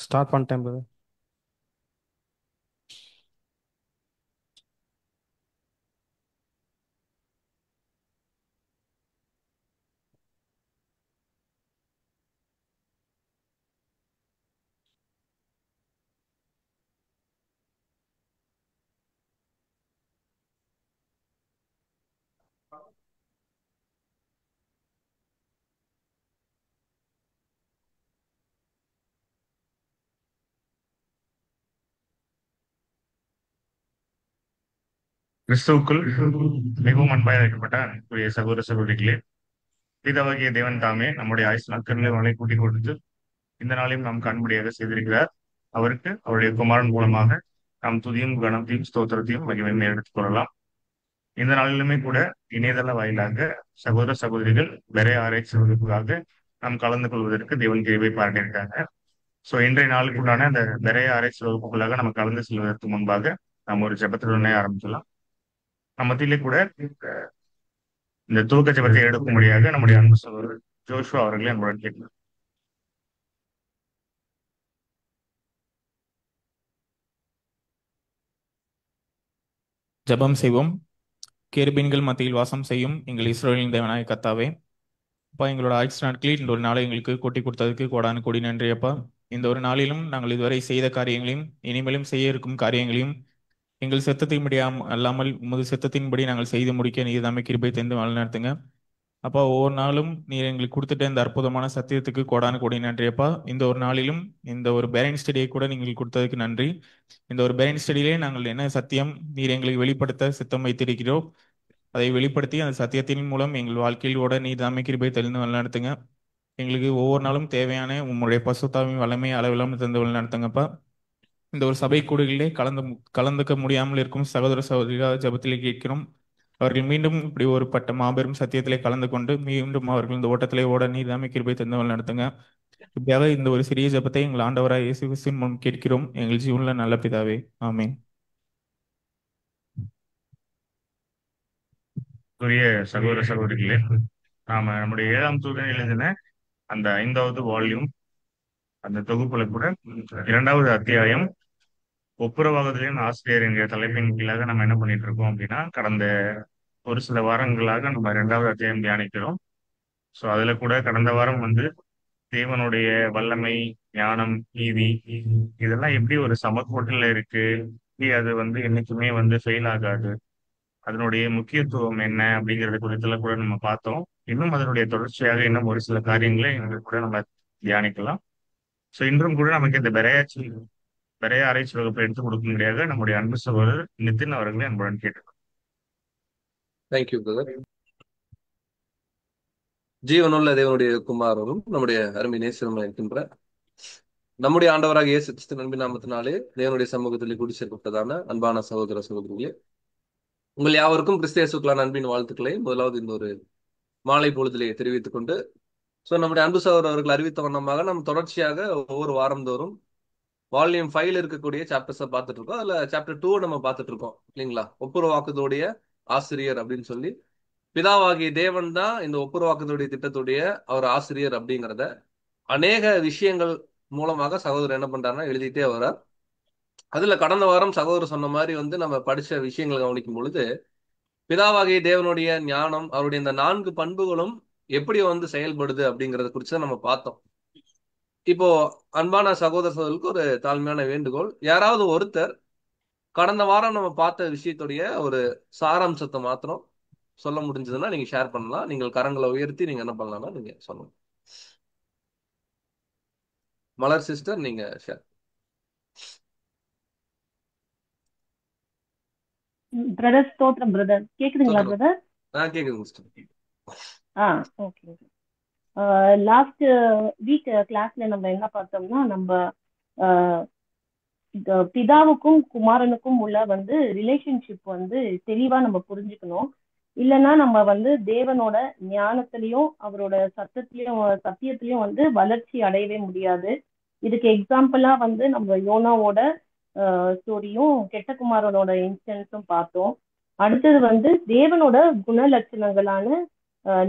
Start பண்ணிட்டேன் brother. கிறிஸ்துவுக்குள் மிகவும் அன்பாய் அழைக்கப்பட்ட அன்புக்குரிய சகோதர சகோதரிகளே, பிதாவாகிய தேவன் தாமே நம்முடைய ஆயுசு நாட்களில் அவனை கூட்டிக் கொடுத்து இந்த நாளையும் நாம் காண்படியாக செய்திருக்கிறார். அவருக்கு அவருடைய குமாரன் மூலமாக நாம் துதியும் கனத்தையும் ஸ்தோத்திரத்தையும் மகிமையும் எடுத்துக் கொள்ளலாம். இந்த நாளிலுமே கூட இணையதள வாயிலாக சகோதர சகோதரிகள் வேற ஆராய்ச்சி வகுப்புக்காக நாம் கலந்து கொள்வதற்கு தேவன் கிருபை பாராட்டியிருக்காங்க. ஸோ இன்றைய நாளுக்குள்ளான அந்த நிறைய ஆராய்ச்சி வகுப்புகளாக நம்ம கலந்து செல்வதற்கு முன்பாக நாம் ஒரு ஜெபத்துடனே ஆரம்பிக்கலாம். நம்ம மத்தியிலே கூட இந்த துவக்க ஜெபத்தை எடுக்கும்படியாக நம்முடைய அன்பு சகோதரர் ஜோஷுவா அவர்களை அன்புடன் கேட்கிறோம். ஜெபம் செய்வோம். கேருபீன்கள் மத்தியில் வாசம் செய்யும் எங்கள் இஸ்ரவேலின் தேவனாய கர்த்தாவே, அப்பா, எங்களோட ஆயுசு நாட்களில் இந்த ஒரு நாளை எங்களுக்கு கூட்டி கொடுத்ததுக்கு கோடானு கோடி நன்றி அப்பா. இந்த ஒரு நாளிலும் நாங்கள் இதுவரை செய்த காரியங்களையும் இனிமேலும் செய்ய இருக்கும் காரியங்களையும் எங்கள் சித்தத்தின்படி அல்லாமல் உமது சித்தத்தின்படி நாங்கள் செய்து முடிக்க நீர் தாமே கிருபை தந்து வழிநடத்துங்க அப்பா. ஒவ்வொரு நாளும் நீர் எங்களுக்கு கொடுத்துட்ட இந்த அற்புதமான சத்தியத்துக்கு கோடானு கோடி நன்றி அப்பா. இந்த ஒரு நாளிலும் இந்த ஒரு பேரண்ட் ஸ்டடியை கூட நீங்கள் கொடுத்ததுக்கு நன்றி. இந்த ஒரு பேரண்ட் ஸ்டடியிலே நாங்கள் என்ன சத்தியம் நீர் எங்களுக்கு வெளிப்படுத்த சித்தம் வைத்திருக்கிறோம், அதை வெளிப்படுத்தி அந்த சத்தியத்தின் மூலம் எங்கள் வாழ்க்கையில் ஓட நீர் தாமே கிருபை தெளிந்து வழிநடத்துங்க. எங்களுக்கு ஒவ்வொரு நாளும் தேவையான உம்முடைய பசுத்தாவின் வல்லமை அளவில்லாமல் தந்து வழிநடத்துங்கப்பா. இந்த ஒரு சபை கூடுகளிலே கலந்துக்க முடியாமல் இருக்கும் சகோதர சகோதரிகள் ஜெபத்திலே கேட்கிறோம். அவர்கள் மீண்டும் இப்படி ஒரு பட்ட மாபெரும் சத்தியத்திலே கலந்து கொண்டு மீண்டும் அவர்கள் இந்த ஓட்டத்திலே ஓட நீர் தாமே கிருபை தந்து வழிநடத்துங்க. இப்படியாக இந்த ஒரு சிறிய ஜெபத்தை எங்கள் ஆண்டவராய் இயேசு கிறிஸ்துவின் மூலம் கேட்கிறோம் எங்கள் ஜீவனில் நல்ல பிதாவே, ஆமென். உரிய சகோதர சகோதரிகளே, நாம நம்முடைய 7ஆம் தூதன் எழுதின அந்த 5வது வால்யூம் அந்த தொகுப்புல கூட 2வது அத்தியாயம் ஒப்புரவாகுதலின் ஆசிரியர் என்கிற தலைப்பின் கீழாக நம்ம என்ன பண்ணிட்டு இருக்கோம் அப்படின்னா, கடந்த ஒரு சில வாரங்களாக நம்ம 2வது அத்தியாயம் தியானிக்கிறோம். ஸோ அதுல கூட கடந்த வாரம் தேவனுடைய வல்லமை, ஞானம், நீதி இதெல்லாம் எப்படி ஒரு சமக்கோட்டில் இருக்கு, எப்படி அது என்னைக்குமே ஃபெயில் ஆகாது, அதனுடைய முக்கியத்துவம் என்ன அப்படிங்கறது குறித்தெல்லாம் கூட நம்ம பார்த்தோம். இன்னும் அதனுடைய தொடர்ச்சியாக இன்னும் ஒரு சில காரியங்களை இன்று கூட நம்ம தியானிக்கலாம். ஸோ இன்றும் கூட நமக்கு இந்த பெரிய ஆராய்ச்சி வகுப்பை எடுத்துக் கொடுக்கும்படியாக நம்முடைய அன்பு சகோதரர் நிதின் அவர்களை அன்புடன் கேட்டுக்கிறோம். Thank you brother. ஜீவனுள்ள தேவனுடைய குமாரரும் நம்முடைய அருமை நேசரும் இருக்கின்ற நம்முடைய ஆண்டவராக இயேசு கிறிஸ்து நண்பி நாமத்தினாலே தேவனுடைய சமூகத்தில் கூடி சேர்க்கப்பட்டதான அன்பான சகோதர சகோதரிகளே, உங்கள் யாவருக்கும் கிறிஸ்து இயேசுவுக்குள்ளான அன்பின் வாழ்த்துக்களை முதலாவது இந்த ஒரு மாலை பொழுதிலே தெரிவித்துக் கொண்டு, நம்முடைய அன்பு சகோதரர் அவர்கள் அறிவித்த வண்ணமாக நம்ம தொடர்ச்சியாக ஒவ்வொரு வாரந்தோறும் வால்யூம் 5 இருக்கக்கூடிய சாப்டர்ஸை பார்த்துட்டு இருக்கோம். அதுல சாப்டர் 2 நம்ம பார்த்துட்டு இருக்கோம் இல்லைங்களா? ஒப்புரவாக்குதலுடைய ஆசிரியர் அப்படின்னு சொல்லி, பிதாவாகிய தேவன் தான் இந்த ஒப்புரவாக்குதலுடைய திட்டத்துடைய அவர் ஆசிரியர் அப்படிங்கிறத அநேக விஷயங்கள் மூலமாக சகோதரர் என்ன பண்றாருன்னா எழுதிட்டே வர்றார். அதுல கடந்த வாரம் சகோதரர் சொன்ன மாதிரி நம்ம படிச்ச விஷயங்களை கவனிக்கும் பொழுது, பிதாவாகிய தேவனுடைய ஞானம், அவருடைய இந்த 4 பண்புகளும் எப்படி செயல்படுது அப்படிங்கறத குறித்து நம்ம பார்த்தோம். இப்போ அன்பான சகோதர சகோதரர்களுக்கு ஒரு தாழ்மையான வேண்டுகோள், யாராவது ஒருத்தர் கடந்த வாரம் நம்ம பார்த்த விஷயத்துடைய ஒரு சாராம்சத்தை மாத்திரம் சொல்ல முடிஞ்சதுன்னா நீங்க ஷேர் பண்ணலாம். நீங்கள் கரங்களை உயர்த்தி நீங்க என்ன பண்ணலாம்னா நீங்க சொல்லணும். மலர் சிஸ்டர், நீங்க ஷேர். பிரதர் ஸ்தோத்திரம் பிரதர். கேக்குதுங்களா பிரதர்? கேக்குது சிஸ்டர். ஓகே. லாஸ்ட் வீக் கிளாஸ்ல நம்ம என்ன பார்த்தோம்னா, நம்ம பிதாவுக்கும் குமாரனுக்கும் உள்ள ரிலேஷன்ஷிப் தெளிவா நம்ம புரிஞ்சுக்கணும். இல்லைன்னா நம்ம தேவனோட ஞானத்திலையும் அவரோட சத்தியத்திலையும் வளர்ச்சி அடையவே முடியாது. இதுக்கு எக்ஸாம்பிளா நம்ம யோனாவோட ஸ்டோரியும் கெட்ட குமாரனோட இன்சிடென்ட்ஸும் பார்த்தோம். அடுத்தது தேவனோட குணலட்சணங்களான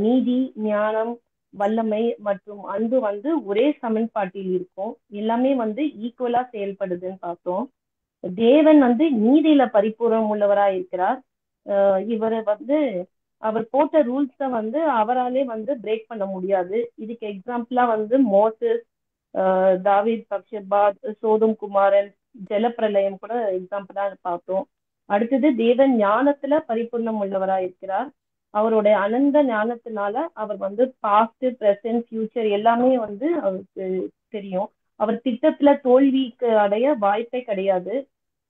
நீதி, ஞானம், வல்லமை மற்றும் அன்பு வந்து ஒரே சமன்பாட்டில் இருக்கும். எல்லாமே வந்து ஈக்குவலா செயல்படுதுன்னு பார்த்தோம். தேவன் வந்து நீதியில பரிபூர்ணம் உள்ளவரா இருக்கிறார். இவர் வந்து அவர் போட்ட ரூல்ஸ வந்து அவராலே வந்து பிரேக் பண்ண முடியாது. இதுக்கு எக்ஸாம்பிளா வந்து மோசஸ், தாவீத், பக்ஷபா, சோதம் குமாரன், ஜலப்பிரளயம் கூட எக்ஸாம்பிளா பார்த்தோம். அடுத்தது தேவன் ஞானத்துல பரிபூர்ணம் உள்ளவரா இருக்கிறார். அவருடைய அனந்த ஞானத்தினால அவர் வந்து பாஸ்ட், பிரசன்ட், ஃபியூச்சர் எல்லாமே வந்து அவருக்கு தெரியும். அவர் திட்டத்துல தோல்விக்கு அடைய வாய்ப்பே கிடையாது.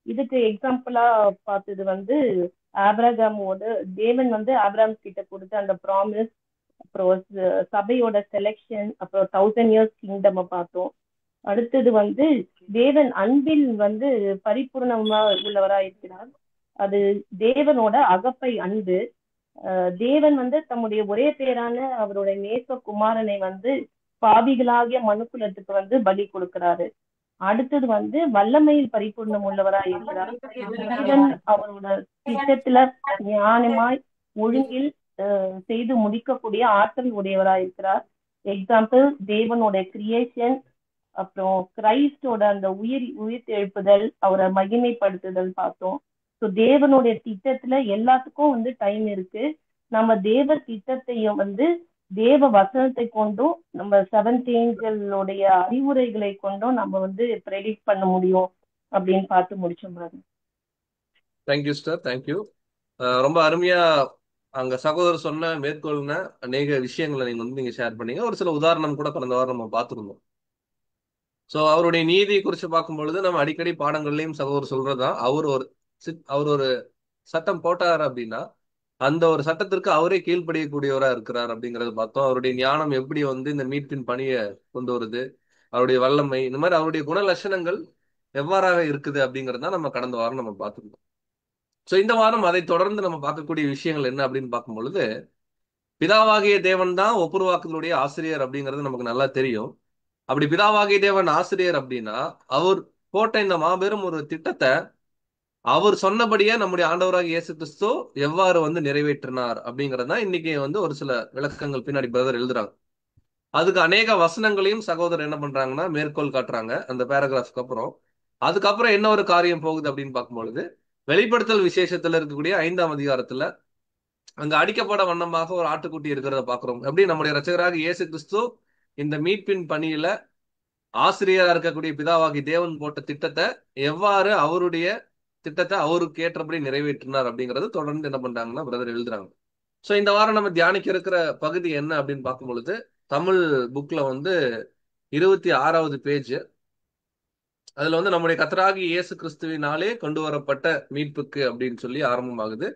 இதுக்கு எக்ஸாம்பிளா பார்த்தது வந்து ஆபிரகாமோட தேவன் வந்து ஆபிரகாம் கிட்ட கொடுத்த அந்த ப்ராமிஸ், அப்புறம் சபையோட செலெக்ஷன், அப்புறம் 1000 இயர்ஸ் கிங்டம் பார்த்தோம். அடுத்தது வந்து தேவன் அன்பில் வந்து பரிபூர்ணமா உள்ளவரா இருக்கிறார். அது தேவனோட அகப்பை அன்பு. தேவன் வந்து தம்முடைய ஒரே பேரான அவருடைய நேச குமாரனை வந்து பாவிகளாகிய மனுக்குலத்துக்கு வந்து பலி கொடுக்கிறாரு. அடுத்தது வந்து வல்லமையில் பரிபூர்ணம் உள்ளவரா இருக்கிறார். தேவன் அவரோட திட்டத்துல ஞானமாய் ஒழுங்கில் செய்து முடிக்கக்கூடிய ஆற்றல் உடையவரா இருக்கிறார். எக்ஸாம்பிள் தேவனோட கிரியேஷன், அப்புறம் கிரைஸ்டோட அந்த உயிர் எழுப்புதல், அவரை மகிமைப்படுத்துதல் பார்த்தோம். ஸோ தேவனுடைய திட்டத்துல எல்லாத்துக்கும் வந்து டைம் இருக்கு. நம்ம தேவ திட்டத்தையும் வந்து தேவ வசனத்தை கொண்டும் நம்ம செவன்த் ஏஞ்சலுடைய அறிவுரைகளை கொண்டும் நம்ம வந்து ப்ரெடிக்ட் பண்ண முடியும் அப்படின்னு பார்த்து முடிச்சோம் brother. Thank you sister, thank you. ரொம்ப அருமையா அங்க சகோதரர் சொன்ன மேற்கொள்ன அநேக விஷயங்களை நீங்க ஷேர் பண்ணீங்க. ஒரு சில உதாரணம் கூட கடந்த வாரம் நம்ம பார்த்துருந்தோம். ஸோ அவருடைய நீதி குறித்து பார்க்கும் பொழுது நம்ம அடிக்கடி பாடங்கள்லையும் சகோதரர் சொல்றதுதான், அவர் ஒரு சட்டம் போட்டார் அப்படின்னா அந்த ஒரு சட்டத்திற்கு அவரே கீழ்ப்படியக்கூடியவரா இருக்கிறார் அப்படிங்கறத பார்த்தோம். அவருடைய ஞானம் எப்படி வந்து இந்த மீட்பின் பணியை கொண்டு வருது, அவருடைய வல்லமை, இந்த மாதிரி அவருடைய குண லட்சணங்கள் எவ்வாறாக இருக்குது அப்படிங்கறத நம்ம கடந்த வாரம் நம்ம பார்த்துருந்தோம். ஸோ இந்த வாரம் அதை தொடர்ந்து நம்ம பார்க்கக்கூடிய விஷயங்கள் என்ன அப்படின்னு பார்க்கும் பொழுது, பிதாவாகிய தேவன் தான் ஒப்புருவாக்குதலுடைய ஆசிரியர் அப்படிங்கிறது நமக்கு நல்லா தெரியும். அப்படி பிதாவாகிய தேவன் ஆசிரியர் அப்படின்னா அவர் போட்ட இந்த மாபெரும் ஒரு திட்டத்தை அவர் சொன்னபடியே நம்முடைய ஆண்டவராக இயேசு கிறிஸ்து எவ்வாறு வந்து நிறைவேற்றினார் அப்படிங்கிறது தான் இன்னைக்கு வந்து ஒரு சில விளக்கங்கள் பின்னாடி பிரதர் எழுதுறாங்க. அதுக்கு அநேக வசனங்களையும் சகோதரர் என்ன பண்றாங்கன்னா மேற்கோள் காட்டுறாங்க அந்த பேராகிராஃப்க்கு அப்புறம். அதுக்கப்புறம் என்ன ஒரு காரியம் போகுது அப்படின்னு பார்க்கும்பொழுது, வெளிப்படுத்தல் விசேஷத்துல இருக்கக்கூடிய 5ஆம் அதிகாரத்துல அங்க அடிக்கப்பட வண்ணமாக ஒரு ஆட்டுக்குட்டி இருக்கிறத பாக்குறோம். எப்படி நம்முடைய இரட்சகராக இயேசு கிறிஸ்து இந்த மீட்பின் பணியில ஆசிரியரா இருக்கக்கூடிய பிதாவாகி தேவன் போட்ட திட்டத்தை எவ்வாறு அவருடைய திட்டத்தை அவருக்கு ஏற்றபடி நிறைவேற்றினார் அப்படிங்கறது தொடர்ந்து என்ன பண்றாங்கன்னா பிரதர் எழுதுறாங்க. சோ இந்த வாரம் நம்ம தியானிக்க இருக்கிற பகுதி என்ன அப்படின்னு பார்க்கும் பொழுது, தமிழ் புக்ல வந்து 26வது பேஜ். அதுல வந்து நம்முடைய கர்த்தராகி இயேசு கிறிஸ்துவினாலே கொண்டு வரப்பட்ட மீட்புக்கு அப்படின்னு சொல்லி ஆரம்பமாகுது.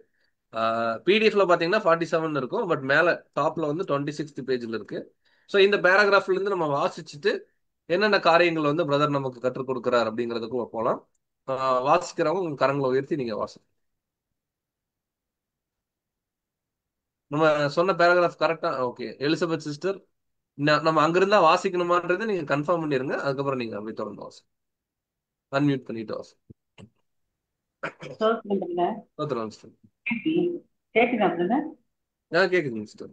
பிடிஎஃப்ல பாத்தீங்கன்னா 47 இருக்கும், பட் மேல டாப்ல வந்து 26th பேஜ்ல இருக்கு. ஸோ இந்த பேராகிராஃப்ல இருந்து நம்ம வாசிச்சுட்டு என்னென்ன காரியங்கள் வந்து பிரதர் நமக்கு கற்றுக் கொடுக்கிறார் அப்படிங்கிறதுக்கும் போகலாம். வாசிக்கிறவங்க உங்க கரங்களை உயர்த்தி நீங்க வாசி. நம்ம சொன்ன பேராகிராஃப் கரெக்டா? ஓகே எலிசபெத் சிஸ்டர், நம்ம அங்கிருந்தா வாசிக்கணுமான்றதை நீங்க கன்ஃபார்ம் பண்ணிருங்க. அதுக்கப்புறம் நீங்க அப்படி தொடர்ந்து வாசி, அன்மியூட் பண்ணிட்டு வாசி. கேக்குதுங்க சிஸ்டர்.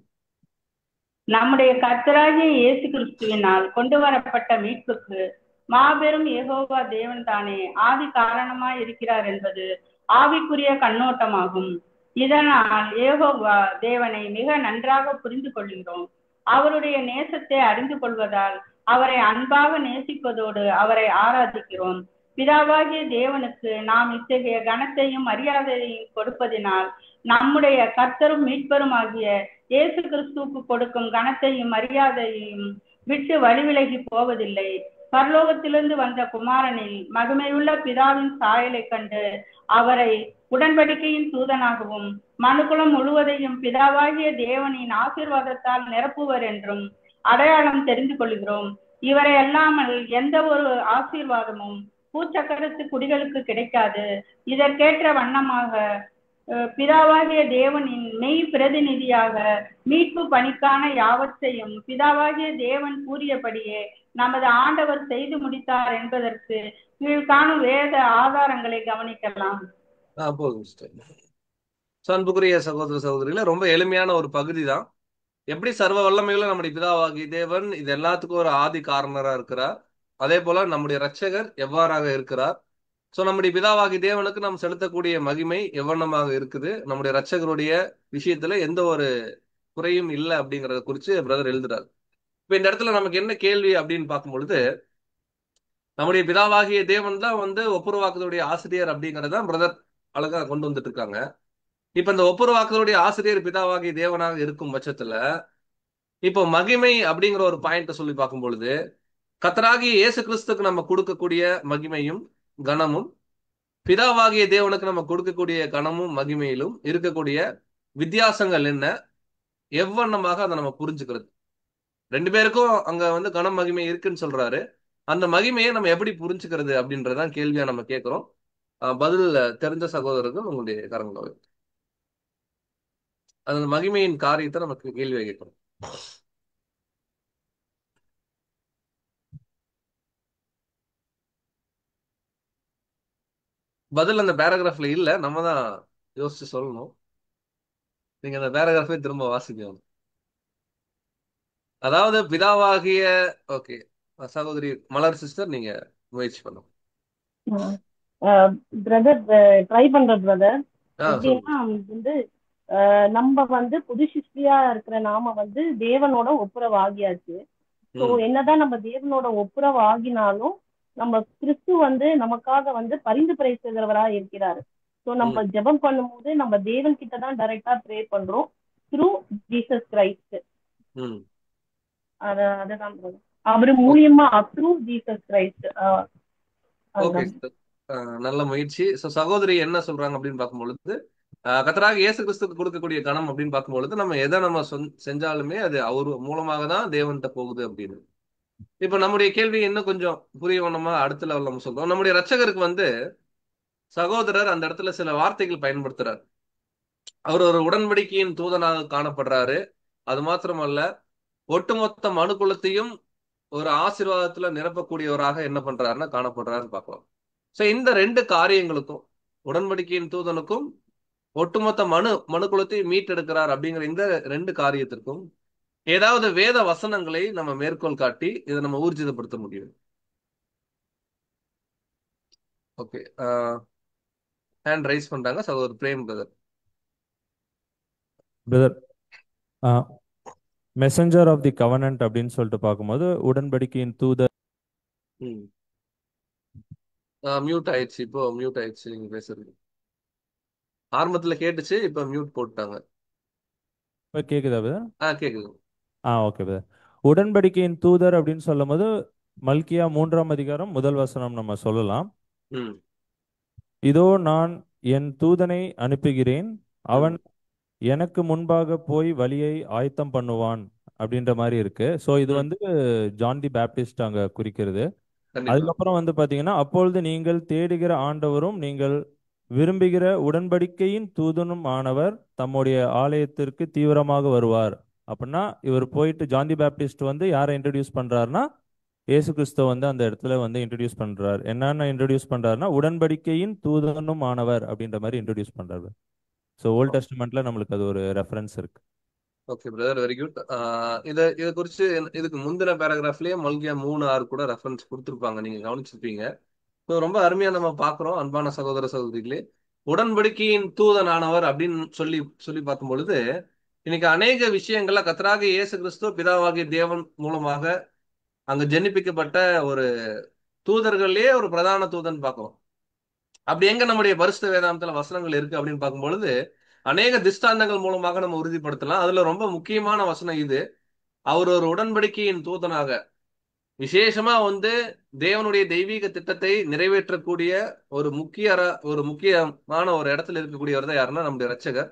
நம்முடைய கர்த்தராகிய இயேசு கிறிஸ்துவினால் கொண்டு வரப்பட்ட மீட்புக்கு மாபெரும் யெகோவா தேவன் தானே ஆதி காரணமாய் இருக்கிறார் என்பது ஆவிக்குரிய கண்ணோட்டமாகும். இதனால் யெகோவா தேவனை மிக நன்றாக புரிந்து கொள்கிறோம். அவருடைய நேசத்தை அறிந்து கொள்வதால் அவரை அன்பாக நேசிப்பதோடு அவரை ஆராதிக்கிறோம். பிதாவாகிய தேவனுக்கு நாம் இத்தகைய கனத்தையும் மரியாதையையும் கொடுப்பதினால் நம்முடைய கர்த்தரும் மீட்பரும் ஆகிய இயேசு கிறிஸ்துவுக்கு கொடுக்கும் கனத்தையும் மரியாதையையும் விட்டு வழிவிலகி போவதில்லை. பரலோகத்திலிருந்து வந்த குமாரனில் மகிமையுள்ள பிதாவின் சாயலை கண்டு அவரை உடன்படிக்கையின் தூதனாகவும் மனுக்குலம் முழுவதையும் பிதாவாகிய தேவனின் ஆசீர்வாதத்தால் நிரப்புவர் என்றும் அடையாளம் தெரிந்து கொள்கிறோம். இவரை அல்லாமல் எந்த ஒரு ஆசீர்வாதமும் பூச்சக்கரத்து குடிகளுக்கு கிடைக்காது. இதற்கேற்ற வண்ணமாக பிதாவாகிய தேவனின் மெய் பிரதிநிதியாக மீட்பு பணிக்கான யாவற்றையும் பிதாவாகிய தேவன் கூறியபடியே நமது ஆண்டவர் செய்து முடித்தார் என்பதற்கு கீழ்காணும் வேத ஆதாரங்களை கவனிக்கலாம். அன்புக்குரிய சகோதர சகோதரிகள, ரொம்ப எளிமையான ஒரு பகுதி தான். எப்படி சர்வ வல்லமையுள்ள நம்முடைய பிதாவாகிய தேவன் இது எல்லாத்துக்கும் ஒரு ஆதி காரணரா இருக்கிறார், அதே போல நம்முடைய இரட்சகர் எவ்வாறாக இருக்கிறார். சோ நம்முடைய பிதாவாகிய தேவனுக்கு நாம் செலுத்தக்கூடிய மகிமை எவ்வண்ணமாக இருக்குது, நம்முடைய இரட்சகருடைய விஷயத்துல எந்த ஒரு குறையும் இல்லை அப்படிங்கறத குறிச்சு பிரதர் எழுதுறாரு. இப்ப இந்த இடத்துல நமக்கு என்ன கேள்வி அப்படின்னு பார்க்கும் பொழுது, நம்முடைய பிதாவாகிய தேவன் தான் ஒப்புரவாக்குதலுடைய ஆசிரியர் அப்படிங்கறத பிரதர் அழகா கொண்டு வந்துட்டு இருக்காங்க. இப்ப இந்த ஒப்புரவாக்குதலுடைய ஆசிரியர் பிதாவாகிய தேவனாக இருக்கும் பட்சத்துல இப்போ மகிமை அப்படிங்கிற ஒரு பாயிண்ட் சொல்லி பார்க்கும் பொழுது, கர்த்தராகிய இயேசு கிறிஸ்துக்கு நம்ம கொடுக்கக்கூடிய மகிமையும் கனமும் பிதாவாகிய தேவனுக்கு நம்ம கொடுக்கக்கூடிய கனமும் மகிமையிலும் இருக்கக்கூடிய வித்தியாசங்கள் என்ன, எவ்வண்ணமாக அதை நம்ம புரிஞ்சுக்கிறது. ரெண்டு பேருக்கும் அங்க கனம் மகிமை இருக்குன்னு சொல்றாரு. அந்த மகிமையை நம்ம எப்படி புரிஞ்சுக்கிறது அப்படின்றதான் கேள்வியா நம்ம கேட்கிறோம். பதில் தெரிஞ்ச சகோதரர்கள் உங்களுடைய கரங்களை அந்த மகிமையின் காரியத்தை நமக்கு கேள்வியா கேட்கிறோம். பதில் அந்த பேராகிராஃப்ல இல்ல, நம்ம தான் யோசிச்சு சொல்லணும். நீங்க அந்த பேராகிராஃபே திரும்ப வாசிக்கணும். அதாவது பிதாவாகிய ஓகே சகோதரி மலர் சிஸ்டர் நீங்க முயற்சி பண்ணுங்க. பிரதர் ட்ரை பண்ற பிரதர். சொல்லுங்க. எப்படின்னா நம்ம புது சிருஷ்டியா இருக்கிற நாம தேவனோட ஒப்புரவு ஆகியாச்சு. ஸோ என்னதான் நம்ம தேவனோட ஒப்புரவு ஆகினாலும் நம்ம கிறிஸ்து நமக்காக பரிந்து செய்கிறவரா இருக்கிறாரு. ஸோ நம்ம ஜெபம் பண்ணும்போது நம்ம தேவன் கிட்ட தான் டைரக்டா ப்ரே பண்றோம் த்ரூ ஜீசஸ் கிரைஸ்ட். அதான் அவரு மூலியமா த்ரூ ஜீசஸ் கிரைஸ்ட். ஓகே, நல்ல முயற்சி. சகோதரி என்ன சொல்றாங்க அப்படின்னு பார்க்கும்பொழுது, கர்த்தராகிய இயேசு கிறிஸ்துக்கு கொடுக்கக்கூடிய கணம் அப்படின்னு பார்க்கும்பொழுது நம்ம எதை நம்ம செஞ்சாலுமே அது அவர் மூலமாக தான் தேவன்கிட்ட போகுது அப்படின்னு. இப்ப நம்முடைய கேள்வி இன்னும் கொஞ்சம் புரியவனமா அடுத்த லெவல் நம்ம சொல்றோம். நம்முடைய ரட்சகருக்கு சகோதரர் அந்த இடத்துல சில வார்த்தைகள் பயன்படுத்துறார். அவர் ஒரு உடன்படிக்கையின் தூதனாக காணப்படுறாரு. அது மாத்திரமல்ல, ஒட்டுமொத்த மனுக்குலத்தையும் ஒரு ஆசீர்வாதத்துல நிரப்பக்கூடியவராக என்ன பண்றாருன்னா காணப்படுறாருன்னு பார்க்கலாம். சோ இந்த ரெண்டு காரியங்களுக்கும், உடன்படிக்கையின் தூதனுக்கும் ஒட்டுமொத்த மனுக்குலத்தையும் மீட்டெடுக்கிறார் அப்படிங்கிற இந்த ரெண்டு காரியத்திற்கும் ஏதாவது வேத வசனங்களை நம்ம மேற்கோள் காட்டி இதை நம்ம ஊர்ஜிதப்படுத்த முடியும். ஓகே, ஹேண்ட் ரைஸ் பண்றாங்க சகோதரர் Prem brother. Brother, messenger of the covenant அப்படின்னு சொல்லிட்டு பார்க்கும்போது உடன்படிக்கையின் தூதர். மியூட் ஆயிடுச்சு, இப்போ மியூட் ஆயிடுச்சு. நீங்க பேசுறது ஆரம்பத்துல கேட்டுச்சு, இப்ப மியூட் போட்டாங்க. இப்போ கேக்குதா பிரதர்? கேக்குது. Okay brother. உடன்படிக்கையின் தூதர் அப்படின்னு சொல்லும் போது மல்கியா 3ஆம் அதிகாரம் 1 வசனம் நம்ம சொல்லலாம். இதோ நான் என் தூதனை அனுப்புகிறேன், அவன் எனக்கு முன்பாக போய் வழியை ஆயத்தம் பண்ணுவான் அப்படின்ற மாதிரி இருக்கு. ஸோ இது ஜான் தி பேப்டிஸ்ட் அங்க குறிக்கிறது. அதுக்கப்புறம் பாத்தீங்கன்னா, அப்பொழுது நீங்கள் தேடுகிற ஆண்டவரும் நீங்கள் விரும்புகிற உடன்படிக்கையின் தூதனும் ஆனவர் தம்முடைய ஆலயத்திற்கு தீவிரமாக வருவார். அப்படின்னா இவர் போயிட்டு ஜான் தி பேப்டிஸ்ட் யாரை இன்ட்ரடியூஸ் பண்றாருன்னா இயேசு கிறிஸ்துவ அந்த இடத்துல இன்ட்ரடியூஸ் பண்றாரு. என்னன்னு இன்ட்ரடியூஸ் பண்றாருன்னா உடன்படிக்கையின் தூதனும் ஆனவர் அப்படின்ற மாதிரி இன்ட்ரடியூஸ் பண்றாரு. ஸோ ஓல்ட் டெஸ்டமெண்ட்ல நம்மளுக்கு அது ஒரு ரெஃபரன்ஸ் இருக்கு. Okay brother, very good. இதை குறிச்சு இதுக்கு முந்தின பேராகிராஃப்லயே மல்கியா 3:6 கூட ரெஃபரன்ஸ் கொடுத்துருப்பாங்க, நீங்க கவனிச்சிருப்பீங்க. ரொம்ப அருமையா நம்ம பாக்குறோம். அன்பான சகோதர சகோதரிகளே, உடன்படிக்கையின் தூதனானவர் அப்படின்னு சொல்லி சொல்லி பார்க்கும் பொழுது இன்னைக்கு அநேக விஷயங்கள்ல கர்த்தராகிய இயேசு கிறிஸ்து பிதாவாகிய தேவன் மூலமாக அங்க ஜெனிப்பிக்கப்பட்ட ஒரு தூதர்கள்லயே ஒரு பிரதான தூதன் பார்க்கிறோம். அப்படி எங்க நம்முடைய பரிசுத்த வேதாந்தத்துல வசனங்கள் இருக்கு அப்படின்னு பார்க்கும் பொழுது அநேக திஷ்டாந்தங்கள் மூலமாக நம்ம உறுதிப்படுத்தலாம். அதுல ரொம்ப முக்கியமான வசனம் இது. அவர் ஒரு உடன்படிக்கையின் தூதனாக விசேஷமா தேவனுடைய தெய்வீக திட்டத்தை நிறைவேற்றக்கூடிய ஒரு முக்கியமான ஒரு இடத்துல இருக்கக்கூடியவர் தான் யாருன்னா நம்முடைய ரட்சகர்.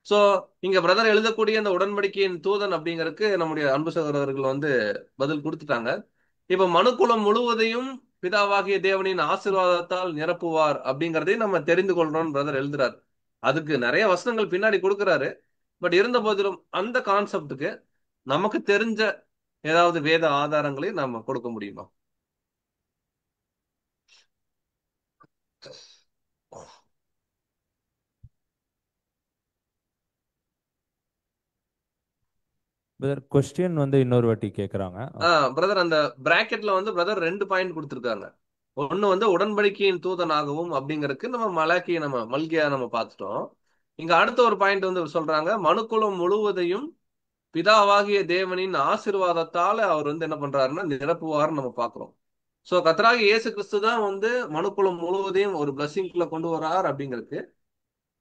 சோ இங்க பிரதர் எழுதக்கூடிய அந்த உடன்படிக்கையின் தூதன் அப்படிங்கறதுக்கு நம்முடைய அன்பு சகோதரர்கள் பதில் கொடுத்துட்டாங்க. இப்ப மனுக்குலம் முழுவதையும் பிதாவாகிய தேவனின் ஆசீர்வாதத்தால் நிரப்புவார் அப்படிங்கறதையும் நம்ம தெரிந்து கொள்ளணும்னு பிரதர் எழுதுறாரு. அதுக்கு நிறைய வசனங்கள் பின்னாடி கொடுக்குறாரு. பட் இருந்த போதிலும் அந்த கான்செப்டுக்கு நமக்கு தெரிஞ்ச ஏதாவது வேத ஆதாரங்களை நாம கொடுக்க முடியுமா? கொஸ்டின் வந்து இன்னொரு வாட்டி கேக்குறாங்க. பிரதர் அந்த பிராக்கெட்ல வந்து பிரதர் 2 பாயிண்ட் கொடுத்திருக்காங்க. ஒண்ணு வந்து உடன்படிக்கையின் தூதனாகவும் அப்படிங்கறதுக்கு நம்ம மல்கியா நம்ம பார்த்துட்டோம். இங்க அடுத்த ஒரு பாயிண்ட் வந்து சொல்றாங்க, மனுக்குலம் முழுவதையும் பிதாவாகிய தேவனின் ஆசீர்வாதத்தால அவர் வந்து என்ன பண்றாருன்னா நிரப்புவார்னு நம்ம பாக்குறோம். சோ கர்த்தராகிய இயேசு கிறிஸ்து தான் வந்து மனுக்குலம் முழுவதையும் ஒரு பிளஸிங்ல கொண்டு வரார் அப்படிங்கிறதுக்கு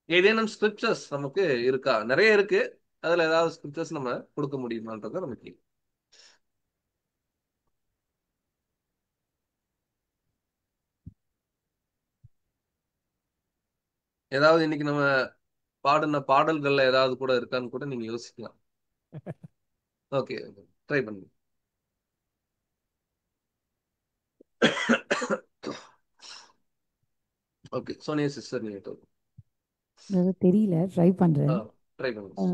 ஏதேனும் ஸ்கிரிப்சர்ஸ் நமக்கு இருக்கா? நிறைய இருக்கு. அதுல ஏதாவது ஸ்கிரிப்சர்ஸ் நம்ம கொடுக்க முடியுமான்றத நமக்கு ஏதாவது இன்னைக்கு நம்ம பாடின பாடல்கள்ல ஏதாவது கூட இருக்கான்னு கூட நீங்க யோசிக்கலாம். ஓகே, ட்ரை பண்ணுங்க. ஓகே, சோனியா சிஸ்டர் நீங்க தெரியல, ட்ரை பண்றேன். ட்ரை பண்ணுங்க.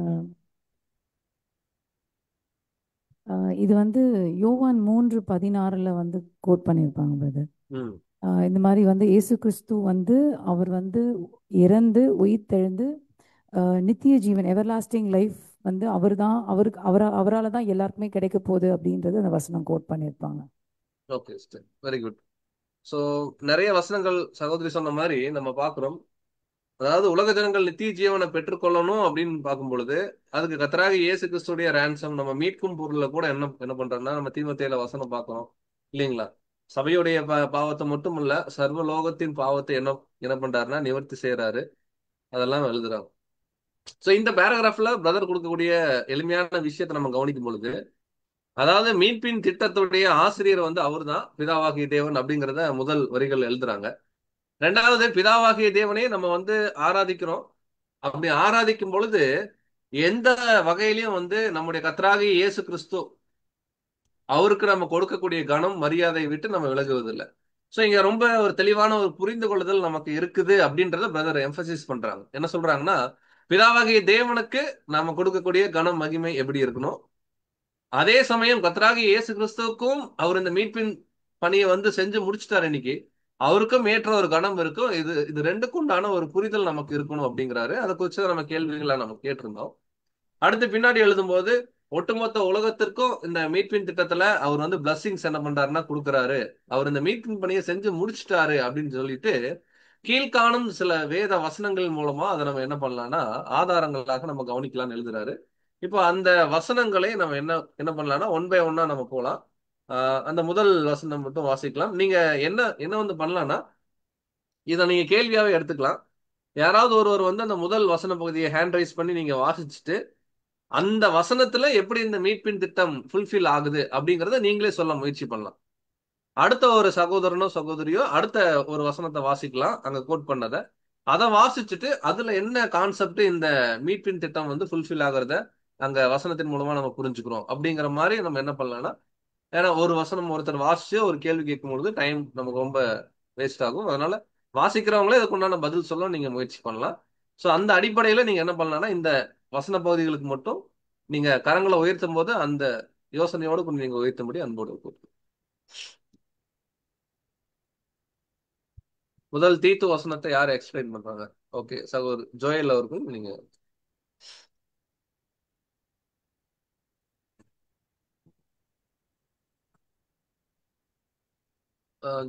இது வந்து யோவான் 3:16 வந்து கோட் பண்ணியிருப்பாங்க பிரதர். இந்த மாதிரி வந்து இயேசு கிறிஸ்து வந்து அவர் வந்து இறந்து உயிர்த்தெழுந்து நித்திய ஜீவன் எவர்லாஸ்டிங் லைஃப் வந்து அவரால் தான் எல்லாருக்குமே கிடைக்க போகுது அப்படின்றது அந்த வசனம் கோட் பண்ணியிருப்பாங்க. Okay sister, very good. So நிறைய வசனங்கள் சகோதரி சொன்ன மாதிரி நம்ம பார்க்குறோம். அதாவது உலக ஜனங்கள் நித்திய ஜீவனை பெற்றுக்கொள்ளணும் அப்படின்னு பார்க்கும் பொழுது அதுக்கு கர்த்தராகிய இயேசு கிறிஸ்துடைய ரேன்சம் நம்ம மீட்கும் பொருள்ல கூட என்ன பண்றோம்னா நம்ம தீமோத்தேயுல வசனம் பார்க்கிறோம் இல்லைங்களா? சபையுடைய பாவத்தை மட்டும் இல்ல, சர்வ லோகத்தின் பாவத்தை என்ன பண்றாருன்னா நிவர்த்தி செய்யறாரு. அதெல்லாம் எழுதுறாங்க. சோ இந்த பேராகிராஃப்ல பிரதர் கொடுக்கக்கூடிய எளிமையான விஷயத்தை நம்ம கவனிக்கும் பொழுது, அதாவது மீட்பின் திட்டத்துடைய ஆசிரியர் வந்து அவர் தான் பிதாவாகிய தேவன் அப்படிங்கிறத முதல் வரிகள் எழுதுறாங்க. ரெண்டாவது, பிதாவாகிய தேவனே நம்ம வந்து ஆராதிக்கிறோம். அப்படி ஆராதிக்கும் பொழுது எந்த வகையிலையும் வந்து நம்முடைய கர்த்தராகிய இயேசு கிறிஸ்து அவருக்கு நம்ம கொடுக்கக்கூடிய கனம் மரியாதையை விட்டு நம்ம விலகுவதில்லை. ஸோ இங்க ரொம்ப ஒரு தெளிவான ஒரு புரிந்து கொள்ளுதல் நமக்கு இருக்குது அப்படின்றத பிரதர் எம்பசிஸ் பண்றாங்க. என்ன சொல்றாங்கன்னா, பிதாவாகிய தேவனுக்கு நாம கொடுக்கக்கூடிய கனம் மகிமை எப்படி இருக்கணும், அதே சமயம் கர்த்தராகிய இயேசு கிறிஸ்துவுக்கும் அவர் இந்த மீட்பின் பணியை வந்து செஞ்சு முடிச்சுட்டாரு. இன்னைக்கு அவருக்கும் ஏற்ற ஒரு கணம் இருக்கும். இது ரெண்டுக்கும் உண்டான ஒரு புரிதல் நமக்கு இருக்கணும் அப்படிங்கிறாரு. அதை குறித்து நம்ம கேள்விகளை நம்ம கேட்டிருந்தோம். அடுத்து பின்னாடி எழுதும்போது ஒட்டுமொத்த உலகத்திற்கும் இந்த மீட்பின் திட்டத்துல அவர் வந்து பிளஸ்ஸிங்ஸ் என்ன பண்றாருன்னா கொடுக்குறாரு. அவர் இந்த மீட்பின் பணியை செஞ்சு முடிச்சுட்டாரு அப்படின்னு சொல்லிட்டு கீழ்காணும் சில வேத வசனங்கள் மூலமா அதை நம்ம என்ன பண்ணலாம்னா ஆதாரங்களாக நம்ம கவனிக்கலாம்னு எழுதுறாரு. இப்போ அந்த வசனங்களை நம்ம என்ன பண்ணலாம்னா ஒன் பை ஒன்னா நம்ம போலாம். அந்த முதல் வசனம் மட்டும் வாசிக்கலாம். நீங்க என்ன வந்து பண்ணலாம்னா இதை நீங்க கேள்வியாவே எடுத்துக்கலாம். யாராவது ஒருவர் வந்து அந்த முதல் வசன பகுதியை ஹேண்ட் ரைஸ் பண்ணி நீங்க வாசிச்சுட்டு அந்த வசனத்துல எப்படி இந்த மீட்பின் திட்டம் ஃபுல்ஃபில் ஆகுது அப்படிங்கறத நீங்களே சொல்ல முயற்சி பண்ணலாம். அடுத்த ஒரு சகோதரனோ சகோதரியோ அடுத்த ஒரு வசனத்தை வாசிக்கலாம், அங்க கோட் பண்ணதை. அதை வாசிச்சுட்டு அதுல என்ன கான்செப்ட் இந்த மீட்பின் திட்டம் வந்து ஃபுல்ஃபில் ஆகுறத அங்க வசனத்தின் மூலமா நம்ம புரிஞ்சுக்கிறோம் அப்படிங்கிற மாதிரி நம்ம என்ன பண்ணலாம்னா, ஏன்னா ஒரு வசனம் ஒருத்தர் வாசிச்சு ஒரு கேள்வி கேட்கும் பொழுது டைம் நமக்கு ரொம்ப வேஸ்ட் ஆகும். அதனால வாசிக்கிறவங்களே இதுக்கு உண்டான பதில் சொல்ல நீங்க முயற்சி பண்ணலாம். ஸோ அந்த அடிப்படையில நீங்க என்ன பண்ணலாம்னா இந்த வசன பகுதிகளுக்கு மட்டும் நீங்க கரங்களை உயர்த்தும் போது அந்த யோசனையோடு கொஞ்சம் நீங்க உயர்த்தும்படி அன்போடு கூப்பிடுறேன். முதல் தீத்து வசனத்தை யார் எக்ஸ்பிளைன் பண்றாங்க? ஓகே, சகோதரர் ஜோயல் அவர்கள் நீங்க.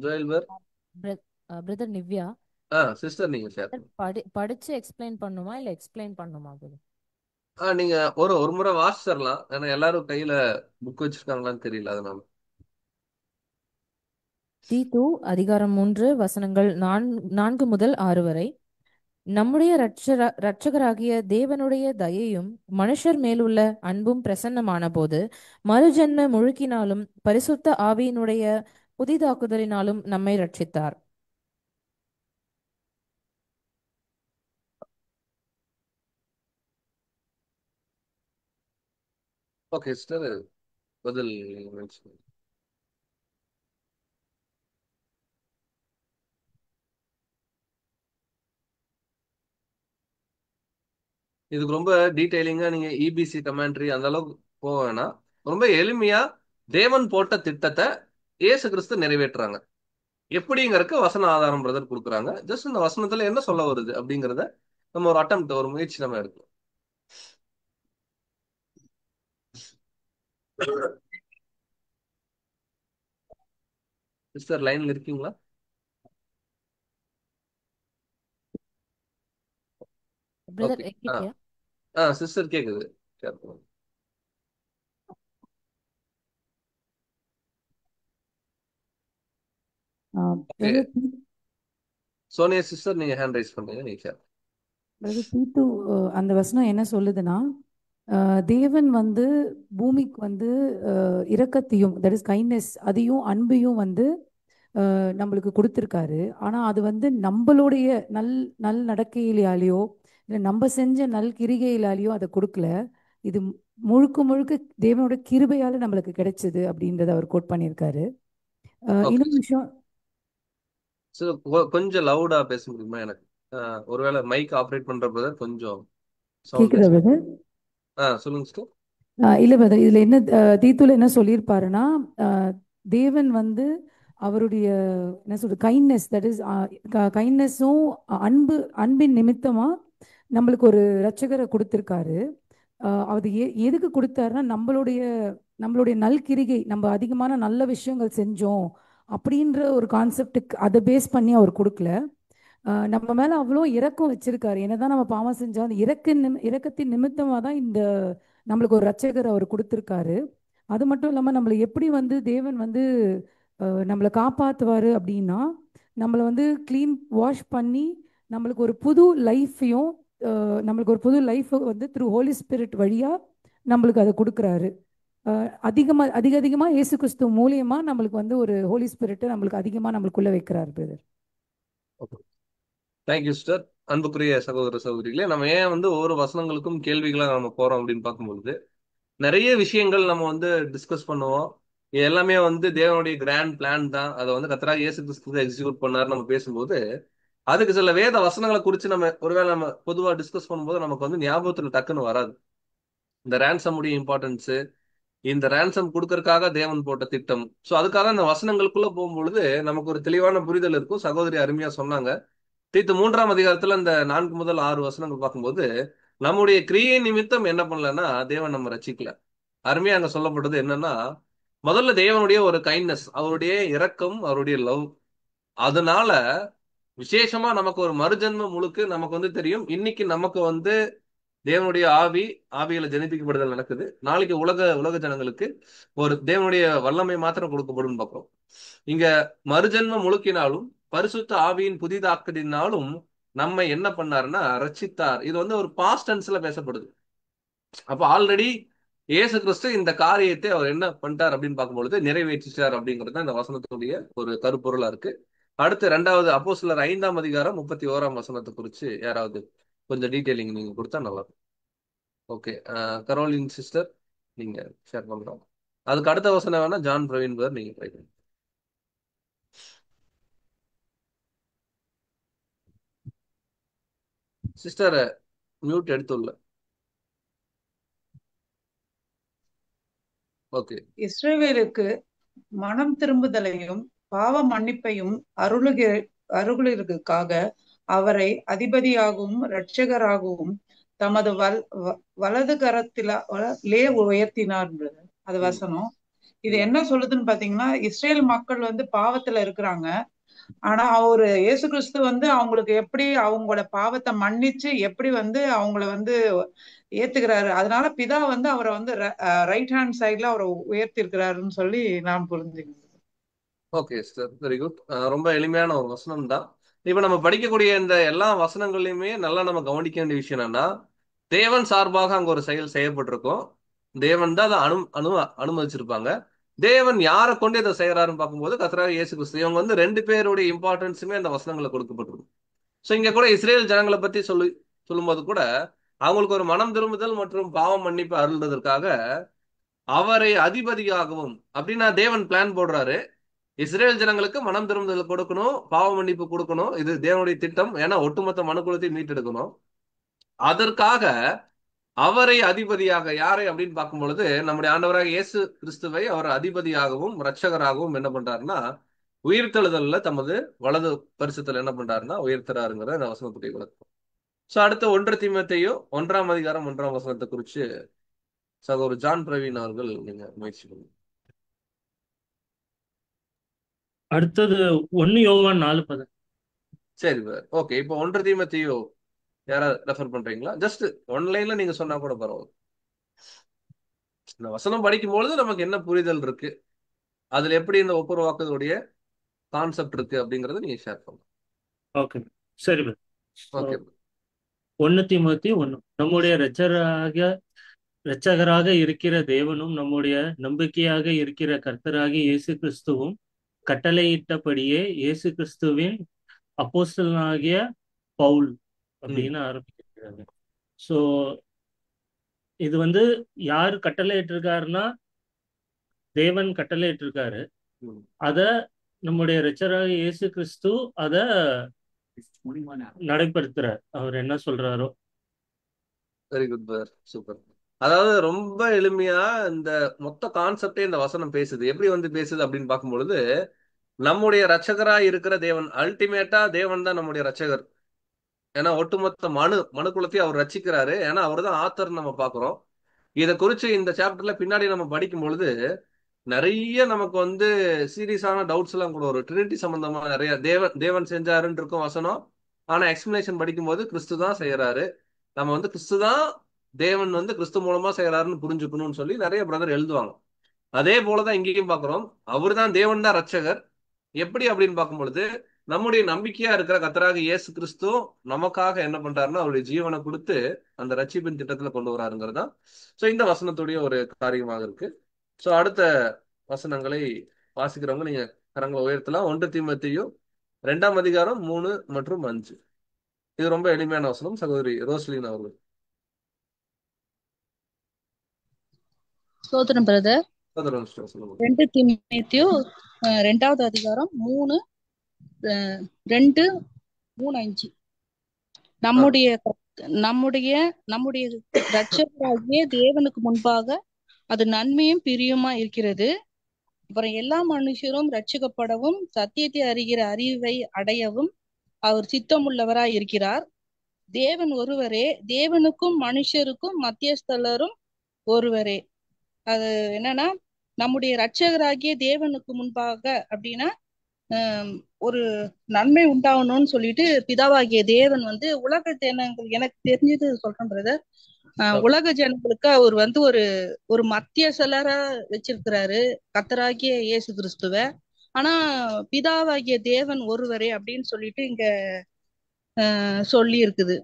ஜோயல் வேர் பிரதர் நிவ்யா. சிஸ்டர் நீங்க ஷேர் படிச்சு எக்ஸ்பிளைன் பண்ணுமா இல்ல எக்ஸ்பிளைன் பண்ணுமா? நீங்க ஒரு முறை வாசிச்சிடலாம். ஏன்னா எல்லாரும் கையில புக் வச்சிருக்காங்களான்னு தெரியல, அதனால. தீத்து அதிகாரம் 3 வசனங்கள் 4 முதல் 6 வரை. நம்முடைய இரட்சகராகிய தேவனுடைய தயையும் மனுஷர் மேலுள்ள அன்பும் பிரசன்னமான போது மறுஜன்ம முழுக்கினாலும் பரிசுத்த ஆவியினுடைய புதிதாக்குதலினாலும் நம்மை ரட்சித்தார். ஓகே சிஸ்டர், பதில். இதுக்கு ரொம்ப டீடைலிங்கா நீங்க இபிசி கமெண்ட்ரி அந்த அளவுக்கு போக வேணாம். ரொம்ப எளிமையா தேவன் போட்ட திட்டத்தை இயேசு கிறிஸ்து நிறைவேற்றுறாங்க எப்படிங்கறதுக்கு வசன ஆதாரம் பிரதர் கொடுக்குறாங்க. ஜஸ்ட் இந்த வசனத்துல என்ன சொல்ல வருது அப்படிங்கறத நம்ம ஒரு முயற்சி நம்ம எடுக்கலாம். சிஸ்டர் லைன்ல இருக்கீங்களா? Brother okay. கேட்கலையா? சிஸ்டர் கேக்குது. கேட்கலாம். ஓகே. பிரதர் சோனியா சிஸ்டர் நீங்க ஹேண்ட் ரைஸ் பண்ணுங்க, நீங்க share. பிரதர் தீத்து அந்த வசனம் என்ன சொல்லுதுன்னா, தேவன் வந்து பூமிக்கு வந்து இரக்கத்தையும், தட் இஸ் கைண்ட்னஸ், அதையும் அன்பையும் வந்து நம்மளுக்கு கொடுத்துருக்காரு. ஆனால் அது வந்து நம்மளுடைய நல் நடக்கையிலாலேயோ இல்லை நம்ம செஞ்ச நல் கிரிகையிலாலேயோ அதை கொடுக்கல. இது முழுக்க முழுக்க தேவனோட கிருபையால நம்மளுக்கு கிடைச்சது அப்படின்றத அவர் கோட் பண்ணியிருக்காரு. ஓகே. இன்னொரு விஷயம் கொஞ்சம் லவுடா பேச முடியுமா எனக்கு? ஒருவேளை மைக் ஆப்ரேட் பண்ற பிரதர் கொஞ்சம் சவுண்ட் கேட்குதா பேச. பிரதர்? சொல்லுங்க சிஸ்டர். இல்லை பிரதர், இதில் என்ன தீத்துல என்ன சொல்லியிருப்பாருன்னா, தேவன் வந்து அவருடைய என்ன சொல்றது கைண்ட்னஸ், தட் இஸ் கைண்ட்னஸும் அன்பின் நிமித்தமாக நம்மளுக்கு ஒரு இரட்சகரை கொடுத்துருக்காரு. அது எதுக்கு கொடுத்தாருன்னா, நம்மளுடைய நல்கிரிகை, நம்ம அதிகமான நல்ல விஷயங்கள் செஞ்சோம் அப்படின்ற ஒரு கான்செப்டுக்கு அதை பேஸ் பண்ணி அவர் கொடுக்கல. நம்ம மேல அவ்வளோ இரக்கம் வச்சிருக்காரு. என்னதான் நம்ம பாவம் செஞ்சோம், அந்த இரக்கத்தின் நிமித்தமாக தான் இந்த நம்மளுக்கு ஒரு ரட்சகர் அவர் கொடுத்துருக்காரு. அது மட்டும் இல்லாமல் நம்மளை எப்படி வந்து தேவன் வந்து நம்மளை காப்பாற்றுவார் அப்படின்னா, நம்மளை வந்து க்ளீன் வாஷ் பண்ணி நம்மளுக்கு ஒரு புது லைஃப்பையும் வந்து த்ரூ ஹோலி ஸ்பிரிட் வழியாக நம்மளுக்கு அதை கொடுக்குறாரு. அதிகமாக இயேசு கிறிஸ்து மூலியமாக நம்மளுக்கு வந்து ஒரு ஹோலி ஸ்பிரிட்டை நம்மளுக்கு அதிகமாக நம்மளுக்குள்ளே வைக்கிறார் பிரதர். Thank you sister. அன்புக்குரிய சகோதர சகோதரிகளே, நம்ம ஏன் வந்து ஒவ்வொரு வசனங்களுக்கும் கேள்விகளா நம்ம போறோம் அப்படின்னு பார்க்கும்பொழுது, நிறைய விஷயங்கள் நம்ம வந்து டிஸ்கஸ் பண்ணுவோம். இது எல்லாமே வந்து தேவனுடைய கிராண்ட் பிளான் தான். அதை வந்து கர்த்தராகிய இயேசு கிறிஸ்து எக்ஸிக்யூட் பண்ணாரு நம்ம பேசும்போது, அதுக்கு சில வேத வசனங்களை குறித்து நம்ம ஒருவேளை நம்ம பொதுவா டிஸ்கஸ் பண்ணும்போது நமக்கு வந்து ஞாபகத்துல டக்குன்னு வராது. இந்த ரேன்சமுடைய இம்பார்ட்டன்ஸ், இந்த ரேன்சம் கொடுக்கறதுக்காக தேவன் போட்ட திட்டம். ஸோ அதுக்காக அந்த வசனங்களுக்குள்ள போகும்பொழுது நமக்கு ஒரு தெளிவான புரிதல் இருக்கும். சகோதரி அருமையா சொன்னாங்க. தீத்து 3ஆம் அதிகாரத்துல இந்த 4 முதல் 6 வசனங்கள் பார்க்கும்போது, நம்முடைய கிரியை நிமித்தம் என்ன பண்ணலன்னா தேவன் நம்ம ரட்சிக்கல. அருமையா அங்க சொல்லப்பட்டது என்னன்னா, முதல்ல தேவனுடைய ஒரு கைண்ட்னஸ், அவருடைய இரக்கம், அவருடைய லவ், அதனால விசேஷமா நமக்கு ஒரு மறுஜன்ம முழுக்கு நமக்கு வந்து தெரியும். இன்னைக்கு நமக்கு வந்து தேவனுடைய ஆவியில ஜனிப்பிக்கப்படுதல் நடக்குது. நாளைக்கு உலக ஜனங்களுக்கு ஒரு தேவனுடைய வல்லமை மாத்திரம் கொடுக்கப்படும் பார்க்கிறோம். இங்க மறுஜன்ம முழுக்கினாலும் பரிசுத்த ஆவியின் புதிதாக்கத்தினாலும் நம்ம என்ன பண்ணாருன்னா ரட்சித்தார். இது வந்து ஒரு பாஸ்ட் டென்ஸ்ல பேசப்படுது. அப்ப ஆல்ரெடி இயேசு கிறிஸ்து இந்த காரியத்தை அவர் என்ன பண்ணிட்டார் அப்படின்னு பார்க்கும்பொழுது நிறைவேற்றிட்டார் அப்படிங்கிறது இந்த வசனத்துடைய ஒரு கருப்பொருளா இருக்கு. அடுத்து 2வது அப்போஸ்தலர் 5ஆம் அதிகாரம் 31ஆம் வசனத்தை குறித்து யாராவது கொஞ்சம் டீட்டெயிலிங் நீங்க கொடுத்தா நல்லா இருக்கும். ஓகே. கரோலின் சிஸ்டர் நீங்க ஷேர் பண்றோம். அதுக்கு அடுத்த வசனம் வேணா ஜான் பிரவீன் பேர் நீங்க ட்ரை பண்ணுங்க. சிஸ்டர் மியூட் எடுத்துள்ள. ஓகே. இஸ்ரவேலுக்கு மனம் திரும்புதலையும் பாவ மன்னிப்பையும் அருளுகிறதுக்காக அவரை அதிபதியாகவும் இரட்சகராகவும் தமது வலது கரத்திலே உயர்த்தினார். அது வசனம். இது என்ன சொல்லுதுன்னு பாத்தீங்கன்னா, இஸ்ரேல் மக்கள் வந்து பாவத்துல இருக்கிறாங்க. ஆனா அவரு இயேசு கிறிஸ்து வந்து அவங்களுக்கு எப்படி அவங்களோட பாவத்தை மன்னிச்சு எப்படி வந்து அவங்கள வந்து ஏத்துக்கிறாரு. அதனால பிதா வந்து அவரை வந்து ரைட் ஹேண்ட் சைட்ல அவரை உயர்த்தி இருக்கிறாருன்னு சொல்லி நான் புரிஞ்சுக்கிறேன். Okay sir, very good. ரொம்ப எளிமையான ஒரு வசனம் தான். இப்ப நம்ம படிக்கக்கூடிய இந்த எல்லா வசனங்களையுமே நல்லா நம்ம கவனிக்க வேண்டிய விஷயம் என்னன்னா, தேவன் சார்பாக அங்க ஒரு செயல் செய்யப்பட்டிருக்கும். தேவன் தான் அதை அனுமதிச்சிருப்பாங்க. தேவன் யாரை கொண்டு இதை செய்யறாருன்னு பார்க்கும்போது கர்த்தராகிய இயேசு கிறிஸ்து. இவங்க வந்து 2 பேருடைய இம்பார்ட்டன்ஸுமே அந்த வசனங்களை கொடுக்கப்பட்டிருக்கும். ஸோ இங்க கூட இஸ்ரேல் ஜனங்களை பத்தி சொல்லும்போது கூட அவங்களுக்கு ஒரு மனம் திரும்புதல் மற்றும் பாவம் மன்னிப்பு அருள்றதற்காக அவரை அதிபதியாகவும் அப்படின்னா தேவன் பிளான் போடுறாரு. இஸ்ரேல் ஜனங்களுக்கு மனம் திரும்புதல் கொடுக்கணும், பாவ மன்னிப்பு கொடுக்கணும். இது தேவனுடைய திட்டம். ஏன்னா ஒட்டுமொத்த மனுக்குலத்தையும் மீட்டெடுக்கணும். அதற்காக அவரை அதிபதியாக யாரை அப்படின்னு பார்க்கும் பொழுது நம்முடைய ஆண்டவராக இயேசு கிறிஸ்துவை அவர் அதிபதியாகவும் இரட்சகராகவும் என்ன பண்றாருன்னா உயிர்த்தெழுதல்ல தமது வலது பரிசுத்தல் என்ன பண்றாருன்னா உயர்த்துறாருங்கிற இந்த வசனத்துடைய விளக்கம். சோ அடுத்த 1 தீமோத்தேயு 1ஆம் அதிகாரம் 1ஆம் வசனத்தை குறிச்சு சகோதரர் ஜான் பிரவீன் அவர்கள் நீங்க முயற்சி பண்ணுங்க. அடுத்தது 1 யோவான் 4:10. சரி ஓகே. இப்போ 1 தீமோத்தேயு யாராவது ரெஃபர் பண்றீங்களா? ஜஸ்ட் ஒன்லைன்ல நீங்க சொன்னா கூட பரவாயில்ல. இந்த வசனம் படிக்கும்பொழுது நமக்கு என்ன புரிதல் இருக்கு, அதுல எப்படி இந்த ஒப்புரவாக்குதலுடைய கான்செப்ட் இருக்கு அப்படிங்கறத நீங்க ஷேர் பண்ணலாம். ஓகே, சரி. ஓகே. 1 தீமோத்தேயு 1. நம்முடைய இரட்சகராக இருக்கிற தேவனும் நம்முடைய நம்பிக்கையாக இருக்கிற கர்த்தராகிய இயேசு கிறிஸ்துவும் கட்டளையிட்டபடியே இயேசு கிறிஸ்துவின் அப்போஸ்தலனாகிய பவுல் அப்படின்னு ஆரம்பிக்கிறாங்க. ஸோ இது வந்து யார் கட்டளையிட்டிருக்காருன்னா தேவன் கட்டளையிட்டிருக்காரு. அத நம்முடைய இரட்சகராக இயேசு கிறிஸ்து அத நடைபெறுத்துறார். அவர் என்ன சொல்றாரோ. Very good brother, super. அதாவது ரொம்ப எளிமையா இந்த மொத்த கான்செப்டே இந்த வசனம் பேசுது. எப்படி வந்து பேசுது அப்படின்னு பார்க்கும்பொழுது, நம்முடைய ரட்சகரா இருக்கிற தேவன், அல்டிமேட்டா தேவன் தான் நம்முடைய ரட்சகர். ஏன்னா ஒட்டுமொத்த மனு குலத்தையும் அவர் ரட்சிக்கிறாரு. ஏன்னா அவர் தான் ஆத்தர் நம்ம பாக்குறோம். இதை குறிச்சு இந்த சாப்டர்ல பின்னாடி நம்ம படிக்கும் பொழுது நிறைய நமக்கு வந்து சீரியஸான டவுட்ஸ் எல்லாம் கூட வரும். ட்ரினிட்டி சம்பந்தமா நிறைய தேவன் செஞ்சாருன்னு இருக்கும் வசனம். ஆனா எக்ஸ்பிளனேஷன் படிக்கும்போது கிறிஸ்து தான் செய்யறாரு, நம்ம வந்து கிறிஸ்து தான் தேவன் வந்து கிறிஸ்து மூலமா செய்யறாருன்னு புரிஞ்சுக்கணும்னு சொல்லி நிறைய பிரதர் எழுதுவாங்க. அதே போலதான் இங்கேயும் பாக்குறோம். அவர் தான் தேவன் தான் ரட்சகர். எப்படி அப்படின்னு பார்க்கும் பொழுது நம்முடைய நம்பிக்கையா இருக்கிற கர்த்தராகிய இயேசு கிறிஸ்து நமக்காக என்ன பண்றாருன்னா அவருடைய ஜீவனை கொடுத்து அந்த ரட்சிப்பின் திட்டத்துல கொண்டு வராருங்கிறது தான் இந்த வசனத்துடைய ஒரு காரியமாக இருக்கு. சோ அடுத்த வசனங்களை வாசிக்கிறவங்க நீங்க கரங்களை உயர்த்தலாம். 1 தீமோத்தேயு 2ஆம் அதிகாரம் 3 மற்றும் 5. இது ரொம்ப எளிமையான வசனம். சகோதரி ரோஸ்லின் அவர்கள். சோதரம் பிரதர். 2 தீமோத்தேயு 2ஆவது அதிகாரம் 3, 2, 3, 5. நம்முடைய இரட்சகராகிய தேவனுக்கு முன்பாக அது நன்மையும் பிரியுமா இருக்கிறது. அப்புறம் எல்லா மனுஷரும் ரட்சிக்கப்படவும் சத்தியத்தை அறிகிற அறிவை அடையவும் அவர் சித்தமுள்ளவராய் இருக்கிறார். தேவன் ஒருவரே, தேவனுக்கும் மனுஷருக்கும் மத்தியஸ்தலரும் ஒருவரே. அது என்னன்னா நம்முடைய இரட்சகராகிய தேவனுக்கு முன்பாக அப்படின்னா ஒரு நன்மை உண்டாகணும்னு சொல்லிட்டு பிதாவாகிய தேவன் வந்து உலக ஜனங்கள், எனக்கு தெரிஞ்சது சொல்றேன் பிரதர், உலக ஜனங்களுக்கு அவர் வந்து ஒரு மத்தியஸ்தலரா வச்சிருக்கிறாரு கர்த்தராகிய இயேசு கிறிஸ்துவ. ஆனா பிதாவாகிய தேவன் ஒருவரே அப்படின்னு சொல்லிட்டு இங்க சொல்லி இருக்குது.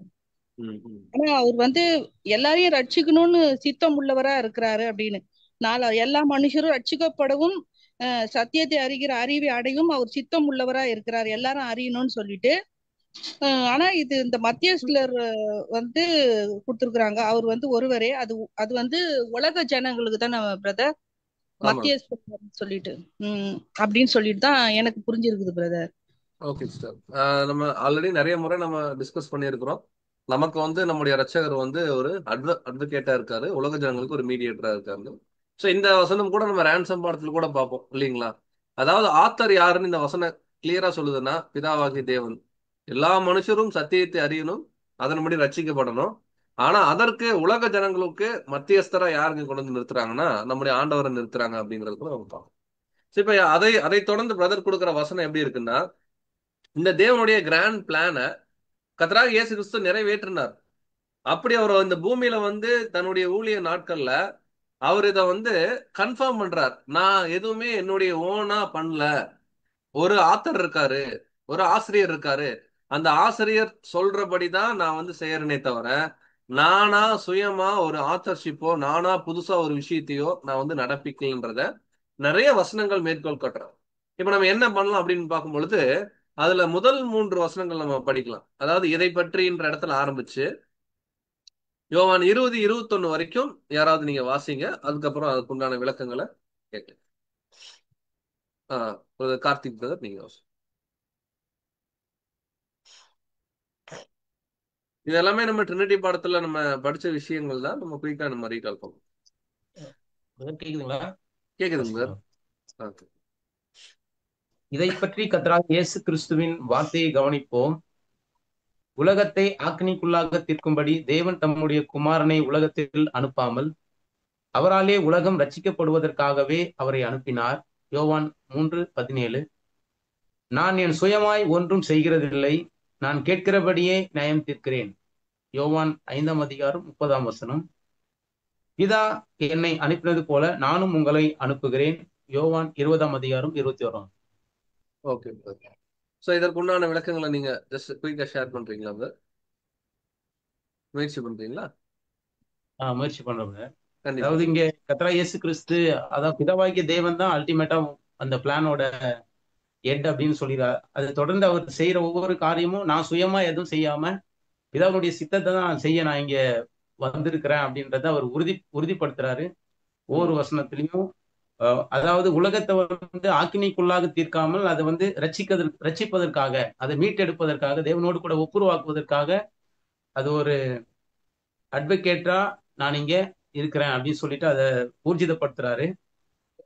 ஆனா அவர் வந்து எல்லாரையும் ரட்சிக்கணும்னு சித்தம் உள்ளவரா இருக்கிறாரு அப்படின்னு. எல்லா மனுஷரும் ரட்சிக்கப்படவும் சத்தியத்தை அறிகிற அறிவை அடையும் அவர் சித்தம் உள்ளவரா இருக்கிறார், எல்லாரும் அறியணும்னு சொல்லிட்டு. ஆனா இது இந்த மத்தியஸ்தலர் வந்து கொடுத்திருக்கிறாங்க. அவர் வந்து ஒருவரே, அது வந்து உலக ஜனங்களுக்கு தானே பிரதர் மத்தியஸ்தலர் சொல்லிட்டு அப்படின்னு சொல்லிட்டு தான் எனக்கு புரிஞ்சிருக்குது பிரதர். ஓகே சிஸ்டர், நம்ம ஆல்ரெடி நிறைய முறை நம்ம டிஸ்கஸ் பண்ணியிருக்கிறோம். நமக்கு வந்து நம்முடைய ரட்சகர் வந்து ஒரு அட்வொகேட்டா இருக்காரு, உலக ஜனங்களுக்கு ஒரு மீடியேட்டரா இருக்காரு. சோ இந்த வசனம் கூட நம்ம ரேன்சம் பாடத்துல கூட பார்ப்போம் இல்லைங்களா. அதாவது ஆத்தர் யாருன்னு இந்த வசனம் கிளியரா சொல்லுதுன்னா பிதாவாகிய தேவன். எல்லா மனுஷரும் சத்தியத்தை அறியணும், அதன்படி ரட்சிக்கப்படணும். ஆனா அதற்கு உலக ஜனங்களுக்கு மத்தியஸ்தரா யாருங்க கொண்டு வந்து நிறுத்துறாங்கன்னா நம்முடைய ஆண்டவரை நிறுத்துறாங்க அப்படிங்கிறது கூட நம்ம பார்ப்போம். இப்ப அதை தொடர்ந்து பிரதர் கொடுக்குற வசனம் எப்படி இருக்குன்னா, இந்த தேவனுடைய கிராண்ட் பிளான கர்த்தராகிய இயேசு கிறிஸ்து நிறைவேற்றினார். அப்படி அவர் இந்த பூமியில வந்து தன்னுடைய ஊழிய நாட்கள்ல அவர் இதை வந்து கன்ஃபார்ம் பண்றார். நான் எதுவுமே என்னுடைய ஓனா பண்ணல, ஒரு ஆத்தர் இருக்காரு, ஒரு ஆசிரியர் இருக்காரு, அந்த ஆசிரியர் சொல்றபடிதான் நான் வந்து செய்யறேனே தவிர நானா சுயமா ஒரு ஆத்தர்ஷிப்போ நானா புதுசா ஒரு விஷயத்தையோ நான் வந்து நடப்பிக்கலன்றத நிறைய வசனங்கள் மேற்கோள் காட்டுறேன். இப்ப நம்ம என்ன பண்ணலாம் அப்படின்னு பார்க்கும் பொழுது அதுல முதல் 3 வசனங்கள் நம்ம படிக்கலாம். அதாவது இதை பற்றின்ற இடத்துல ஆரம்பிச்சு யோவான் 20-21 வரைக்கும் யாராவது நீங்க வாசிங்க, அதுக்கப்புறம் அதுக்குண்டான விளக்கங்களை கேட்க. கார்த்திக் பிரதர் நீங்க வாசி. இது எல்லாமே நம்ம ட்ரினிட்டி பாடத்துல நம்ம படிச்ச விஷயங்கள் தான். நம்ம குயிக்கா நம்ம ரீகால் பண்ணுவோம். கேக்குதுங்களா? கேக்குதுங்க. இதை பற்றி கர்த்தராகிய இயேசு கிறிஸ்துவின் வார்த்தையை கவனிப்போம். உலகத்தை ஆக்கினிக்குள்ளாக தீர்க்கும்படி தேவன் தம்முடைய குமாரனை உலகத்தில் அனுப்பாமல் அவராலே உலகம் ரட்சிக்கப்படுவதற்காகவே அவரை அனுப்பினார். யோவான் 3:17. நான் என் சுயமாய் ஒன்றும் செய்கிறதில்லை, நான் கேட்கிறபடியே நியாயம் தீர்க்கிறேன். யோவான் 5:30. பிதா என்னை அனுப்பினது போல நானும் உங்களை அனுப்புகிறேன். யோவான் 20:21. ஓகே. ஸோ இதற்குண்டான விளக்கங்களை நீங்க ஜஸ்ட் குயிக்கா ஷேர் பண்றீங்களா? முயற்சி பண்றீங்களா? முயற்சி பண்றவங்க. கண்டிப்பா. அதாவது இங்க கர்த்தராகிய இயேசு கிறிஸ்து, அதாவது பிதாவாகிய தேவன் தான் அல்டிமேட்டா அந்த பிளானோட எட் அப்படின்னு சொல்லிடுறார். அது தொடர்ந்து அவர் செய்யற ஒவ்வொரு காரியமும் நான் சுயமா எதுவும் செய்யாம பிதாவுடைய சித்தத்தை தான் செய்ய நான் இங்க வந்திருக்கிறேன் அப்படின்றத அவர் உறுதிப்படுத்துறாரு ஒவ்வொரு வசனத்திலையும். அதாவது உலகத்தை வந்து ஆக்கினைக்குள்ளாக தீர்க்காமல் அதை வந்து ரட்சிப்பதற்காக, அதை மீட்டெடுப்பதற்காக, தேவனோடு கூட ஒப்புரவாக்குவதற்காக அது ஒரு அட்வொகேட்டா நான் இங்க இருக்கிறேன் அப்படின்னு சொல்லிட்டு அதை ஊர்ஜிதப்படுத்துறாரு.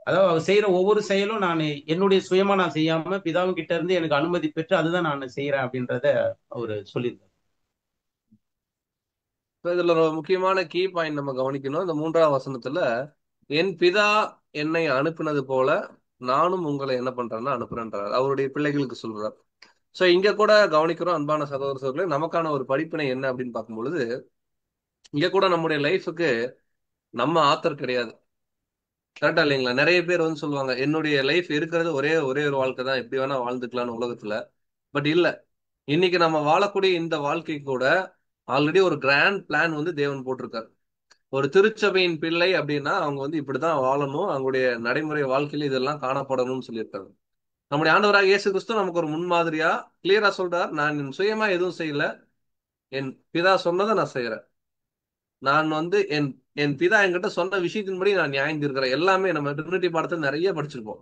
அதாவது அவர் செய்யற ஒவ்வொரு செயலும் நான் என்னுடைய சுயமா நான் செய்யாம பிதாவும் கிட்ட இருந்து எனக்கு அனுமதி பெற்று அதுதான் நான் செய்யறேன் அப்படின்றத அவரு சொல்லியிருக்காரு. இதுல ஒரு முக்கியமான கீ பாயிண்ட் நம்ம கவனிக்கணும். இந்த 3ஆம் வசனத்துல என் பிதா என்னை அனுப்பினது போல நானும் உங்களை என்ன பண்றேன்னா அனுப்புறேன்றார். அவருடைய பிள்ளைகளுக்கு சொல்றார். சோ இங்க கூட கவனிக்கிறோம் அன்பான சகோதர சகோதரர்களே, நமக்கான ஒரு படிப்பினை என்ன அப்படின்னு பார்க்கும் பொழுது, இங்க கூட நம்முடைய லைஃபுக்கு நம்ம ஆத்தர் கிடையாது. கரெக்டா இல்லைங்களா? நிறைய பேர் வந்து சொல்லுவாங்க என்னுடைய லைஃப் இருக்கிறது ஒரே ஒரு வாழ்க்கை தான், எப்படி வேணா வாழ்ந்துக்கலாம்னு உலகத்துல. பட் இல்ல, இன்னைக்கு நம்ம வாழக்கூடிய இந்த வாழ்க்கை கூட ஆல்ரெடி ஒரு கிராண்ட் பிளான் வந்து தேவன் போட்டிருக்காரு. ஒரு திருச்சபையின் பிள்ளை அப்படின்னா அவங்க வந்து இப்படிதான் வாழணும், அவங்களுடைய நடைமுறை வாழ்க்கையில இதெல்லாம் காணப்படணும்னு சொல்லியிருக்காங்க. நம்முடைய ஆண்டவராக இயேசு கிறிஸ்து நமக்கு ஒரு முன்மாதிரியா கிளியரா சொல்றார், நான் என் சுயமா எதுவும் செய்யல, என் பிதா சொன்னதை நான் செய்யறேன். நான் வந்து என் பிதா என்கிட்ட சொன்ன விஷயத்தின்படி நான் நியாயம் தீர்க்கிறேன். எல்லாமே நம்ம ட்ரினிட்டி பாடத்துல நிறைய படிச்சிருப்போம்.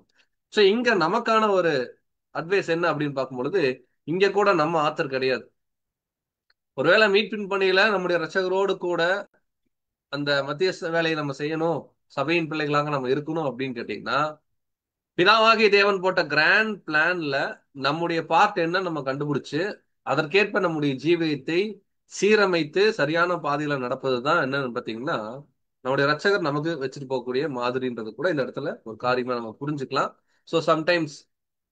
சோ இங்க நமக்கான ஒரு அட்வைஸ் என்ன அப்படின்னு பார்க்கும் பொழுது, இங்க கூட நம்ம ஆத்தர் கிடையாது. ஒருவேளை மீட்பின் பணியில நம்முடைய ரட்சகரோடு கூட அந்த மத்தியஸ்த வேலையை நம்ம செய்யணும், சபையின் பிள்ளைகளாக நம்ம இருக்கணும் அப்படின்னு கேட்டீங்கன்னா, பிதாவாகிய தேவன் போட்ட கிராண்ட் பிளான்ல நம்முடைய பார்ட் என்ன நம்ம கண்டுபிடிச்சு அதற்கேற்ப நம்முடைய ஜீவியத்தை சீரமைத்து சரியான பாதையில நடப்பதுதான் என்னன்னு பாத்தீங்கன்னா நம்முடைய ரட்சகர் நமக்கு வச்சுட்டு போகக்கூடிய மாதிரின்றது கூட இந்த இடத்துல ஒரு காரியமா நம்ம புரிஞ்சுக்கலாம். ஸோ சம்டைம்ஸ்